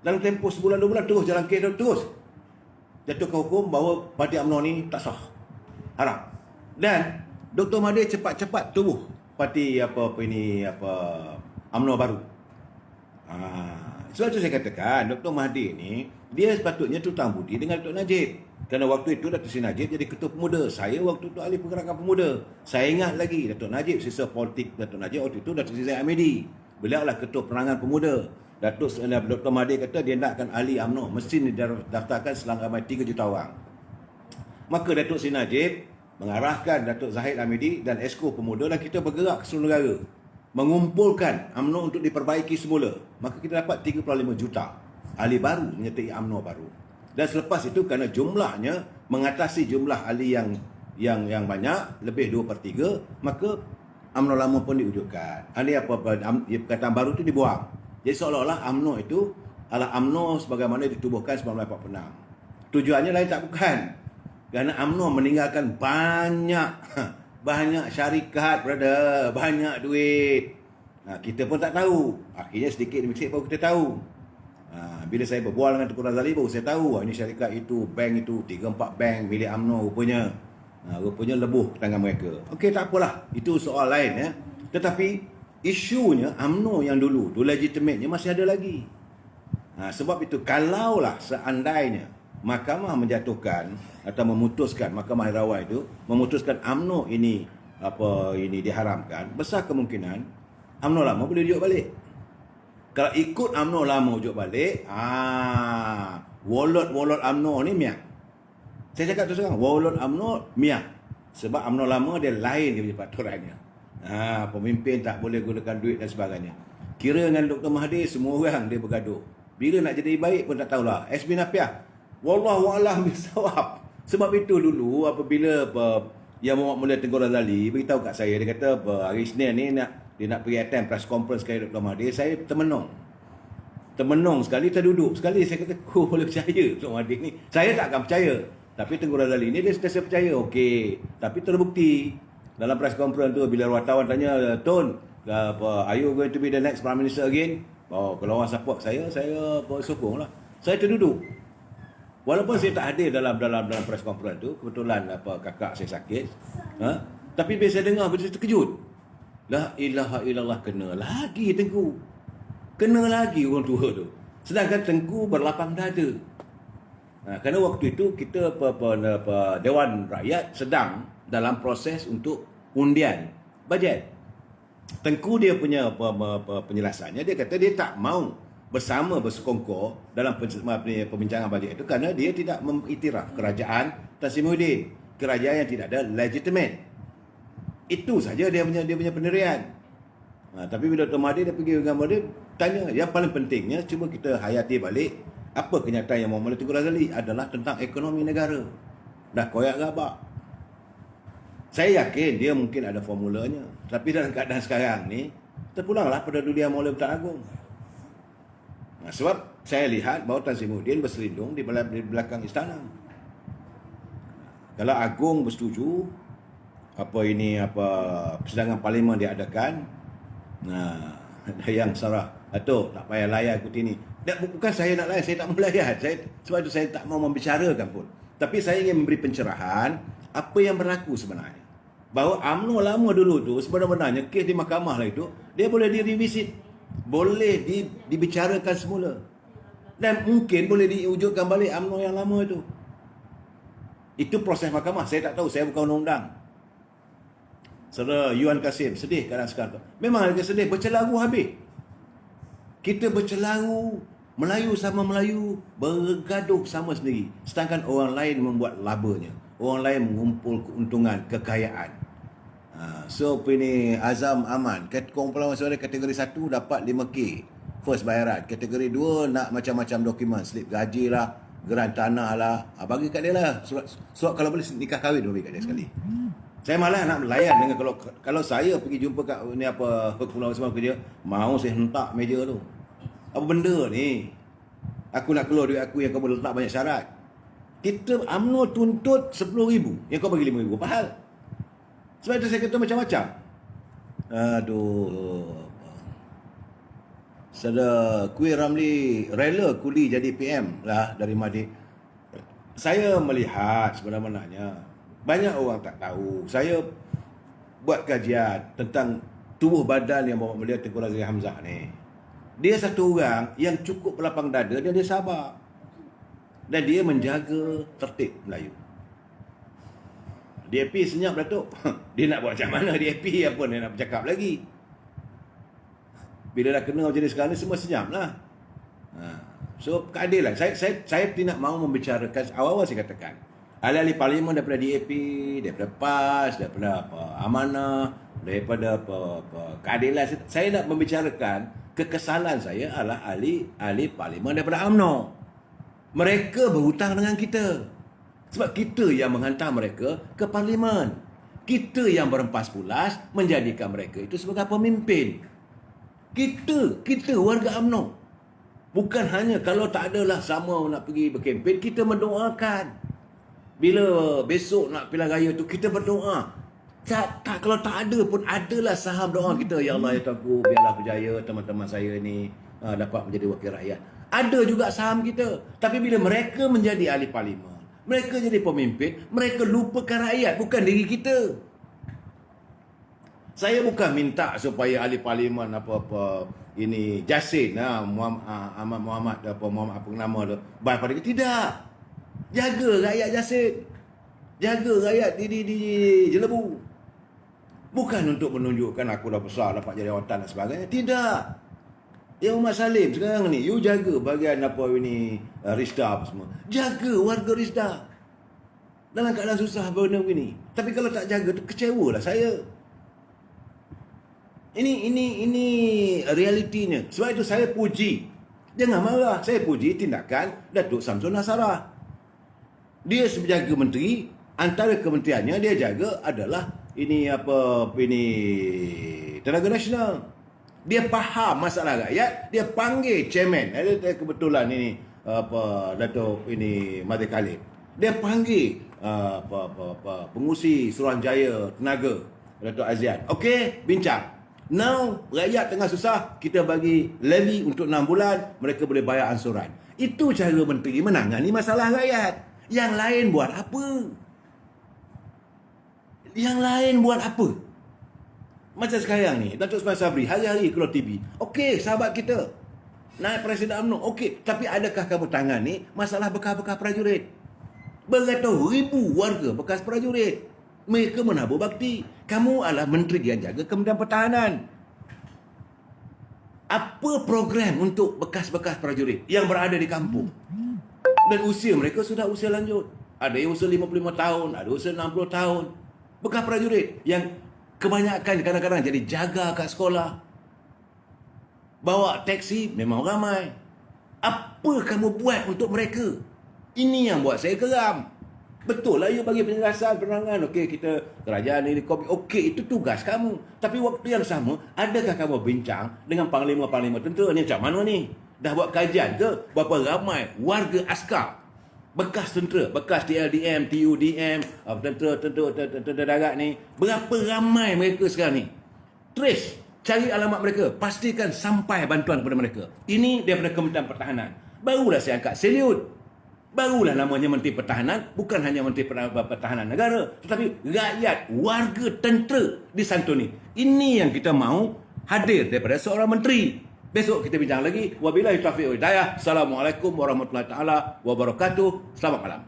Dalam tempoh sebulan 2 bulan terus jalan kes, terus jatuhkan hukum bahawa parti UMNO ni tak sah, haram. Dan Dr. Mahathir cepat-cepat tubuh parti UMNO baru. Sebab itu saya katakan Dr. Mahathir ni dia sepatutnya tutang budi dengan Datuk Najib. Kerana waktu itu Datuk Seri Najib jadi ketua pemuda. Saya waktu itu ahli pergerakan pemuda. Saya ingat lagi Datuk Najib, sisa politik Datuk Najib waktu itu Datuk Seri Zaid Hamidi. Beliau lah Ketua Penerangan Pemuda. Dr. Mahathir kata dia nakkan ahli UMNO, mesti didaftarkan selang ramai 3 juta orang. Maka Datuk Seri Najib mengarahkan Datuk Zahid Hamidi dan Esko Pemuda, dan kita bergerak ke seluruh negara mengumpulkan UMNO untuk diperbaiki semula. Maka kita dapat 35 juta ahli baru menyertai UMNO baru. Dan selepas itu kerana jumlahnya mengatasi jumlah ahli yang banyak, lebih 2/3, maka UMNO lama pun diwujudkan. Ahli perkataan baru itu dibuang. Jadi seolah-olah UMNO itu adalah UMNO sebagaimana ditubuhkan 1946. Tujuannya lain tak bukan. Kerana UMNO meninggalkan banyak syarikat, brother, banyak duit. Kita pun tak tahu. Akhirnya sedikit demi sedikit baru kita tahu. Bila saya berbual dengan Tengku Razali, baru saya tahu ini syarikat itu, bank itu, 3-4 bank milik UMNO rupanya. Rupanya lebuh ke tangan mereka. Okey, tak apalah. Itu soal lain ya. Tetapi isunya UMNO yang dulu, tu legitimate-nya masih ada lagi. Sebab itu kalaulah seandainya mahkamah menjatuhkan atau memutuskan, mahkamah Herawai itu memutuskan UMNO ini diharamkan, besar kemungkinan UMNO lama boleh rujuk balik. Kalau ikut UMNO lama rujuk balik, wallet UMNO ni miak. Saya cakap terus terang, wallet UMNO miak. Sebab UMNO lama dia lain dia punya peraturannya. Pemimpin tak boleh gunakan duit dan sebagainya. Kira dengan Dr. Mahathir, semua orang dia bergaduh. Bila nak jadi baik pun tak tahulah. SB Napiah, wallahu a'lam bisawab. Sebab itu dulu apabila Yang Mulia Tengku Razali beritahu kat saya, dia kata hari Isnin ni dia nak pergi attend press conference sekali Dr. Mahathir, saya termenung sekali, terduduk sekali. Saya kata, aku boleh percaya Dr. Mahathir ni. Saya tak akan percaya. Tapi Tengku Razali ni dia sentiasa percaya. Okey, tapi terbukti dalam press conference tu bila wartawan tanya, Tun, are you going to be the next Prime Minister again? Kalau orang support saya sokong lah. Saya terduduk. Walaupun saya tak hadir dalam press conference tu, kebetulan kakak saya sakit. Tapi bila saya dengar, saya terkejut. La ilaha illallah, kena lagi Tengku. Kena lagi orang tua tu. Sedangkan Tengku berlapang dada. Kerana waktu itu kita Dewan Rakyat sedang dalam proses untuk undian bajet. Tengku dia punya penjelasannya, dia kata dia tak mau bersekongkol dalam pembincangan bajet itu kerana dia tidak mengiktiraf kerajaan Tan Sri Muhyiddin, kerajaan yang tidak ada legitimate. Itu saja dia punya pendirian. Tapi bila Dr. Mahathir dia pergi dengan dia tanya, yang paling pentingnya cuba kita hayati balik apa kenyataan yang Muhammad Tengku Razali adalah tentang ekonomi negara. Dah koyak gabak. Saya yakin dia mungkin ada formulanya. Tapi dalam keadaan sekarang ni, terpulanglah pada dunia Maulia Pertuan Agong. Sebab saya lihat bahawa Tan Sri Muhyiddin berselindung di belakang istana. Kalau Agong bersetuju, persidangan parlimen diadakan, yang Sarah, Datuk, tak payah layan ikut ini. Bukan saya nak layan, saya tak mau layan. Sebab itu saya tak mau membicarakan pun. Tapi saya ingin memberi pencerahan apa yang berlaku sebenarnya. Bahawa UMNO lama dulu tu sebenarnya kes di mahkamah lah itu, dia boleh direvisit, boleh dibicarakan semula. Dan mungkin boleh diwujudkan balik UMNO yang lama itu. Itu proses mahkamah, saya tak tahu, saya bukan undang-undang. Saudara Yuan Kasim, sedih keadaan sekarang tu. Memang agak sedih, bercelaru habis. Kita bercelaru, Melayu sama Melayu, bergaduh sama sendiri. Sedangkan orang lain membuat labanya. Orang lain mengumpul keuntungan, kekayaan. So ini Azam Aman, kumpulan suara kategori 1 dapat 5K first bayaran. Kategori 2 nak macam-macam dokumen, slip gaji lah, geran tanah lah. Bagi kat dia lah. Surat kalau boleh nikah kahwin bagi kat dia sekali. Saya malah nak melayan dengan kalau saya pergi jumpa kat ni kumpulan semua kerja, mau saya hentak meja tu. Apa benda ni? Aku nak keluar duit aku yang kau boleh letak banyak syarat. Kita UMNO tuntut 10,000, yang kau bagi 5,000. Apa hal? Sebab itu saya kata macam-macam. Aduh. Saudara Kui Ramli rela kuli jadi PM lah dari Mahathir. Saya melihat sebenarnya banyak orang tak tahu. Saya buat kajian tentang tubuh badan yang Muhammad Mulia Tengku Razali Hamzah ni. Dia satu orang yang cukup berlapang dada dan dia sabar. Dan dia menjaga tertib Melayu. DAP senyap Datuk. Dia nak buat macam mana DAP, apa dia nak bercakap lagi. Bila dah kena macam ni sekarang ni, semua senyap lah. So, keadilan. Saya tidak mahu membicarakan, awal-awal saya katakan, ahli-ahli parlimen daripada DAP, daripada PAS, daripada Amanah, daripada keadilan. Saya nak membicarakan kekesalan saya adalah ahli parlimen daripada UMNO. Mereka berhutang dengan kita. Sebab kita yang menghantar mereka ke parlimen. Kita yang berempas pulas menjadikan mereka itu sebagai pemimpin. Kita warga UMNO. Bukan hanya kalau tak adalah sama nak pergi berkempen, kita mendoakan. Bila besok nak pilihan raya tu, kita berdoa. Kalau tak ada pun, adalah saham doa kita. Ya Allah, ya Tuhanku, biarlah berjaya teman-teman saya ni dapat menjadi wakil rakyat. Ada juga saham kita. Tapi bila mereka menjadi ahli parlimen, mereka jadi pemimpin, mereka lupakan rakyat, bukan diri kita. Saya bukan minta supaya ahli parlimen apa-apa ini Jasin, Muhammad apa nama tu, baik pada kita. Tidak. Jaga rakyat Jasin. Jaga rakyat di Jelebu. Bukan untuk menunjukkan aku dah besar, dapat jadi jawatan dan sebagainya. Tidak. Ya Muhammad Salim sekarang ni, you jaga bahagian apa ini Risda apa semua. Jaga warga Risda. Dalam keadaan susah benda begini. Tapi kalau tak jaga, kecewalah saya. Ini realitinya. Sebab itu saya puji. Jangan marah. Saya puji tindakan Datuk Samsul Nasarah. Dia sebagai menteri, antara kementeriannya dia jaga adalah tenaga nasional. Dia faham masalah rakyat, dia panggil chairman. Ada kebetulan Datuk Mahathir Khalid. Dia panggil pengurusi Suruhanjaya Tenaga Datuk Azian. Okey, bincang. Now, rakyat tengah susah, kita bagi levy untuk 6 bulan, mereka boleh bayar ansuran. Itu cara menteri menangani masalah rakyat. Yang lain buat apa? Yang lain buat apa? Macam sekarang ni, Datuk Semaim Sabri hari-hari keluar TV. Okey, sahabat kita. Naik Presiden UMNO. Okey, tapi adakah kamu tangani masalah bekas-bekas prajurit? Beratus-ribu warga bekas prajurit. Mereka menabur bakti. Kamu adalah menteri yang jaga Kementerian Pertahanan. Apa program untuk bekas-bekas prajurit yang berada di kampung? Dan usia mereka sudah usia lanjut. Ada yang usia 55 tahun, ada usia 60 tahun. Bekas prajurit yang kebanyakan kadang-kadang jadi jaga kat sekolah. Bawa teksi memang ramai. Apa kamu buat untuk mereka? Ini yang buat saya geram. Betul lah, you bagi penjelasan, penerangan. Okey, kita kerajaan ini kopi. Okey, itu tugas kamu. Tapi waktu yang sama, adakah kamu bincang dengan panglima-panglima tentera ni? Macam mana ni? Dah buat kajian ke? Berapa ramai warga askar, bekas tentera, bekas TLDM, TUDM, tentera darat ni, berapa ramai mereka sekarang ni? Trace, cari alamat mereka, pastikan sampai bantuan kepada mereka. Ini daripada Kementerian Pertahanan. Barulah saya angkat seliut. Barulah namanya Menteri Pertahanan, bukan hanya Menteri Pertahanan Negara, tetapi rakyat, warga, tentera disantuni. Ini yang kita mahu hadir daripada seorang menteri. Besok kita bincang lagi. Wabillahi taufiq wal hidayah. Assalamualaikum warahmatullahi taala wabarakatuh. Selamat malam.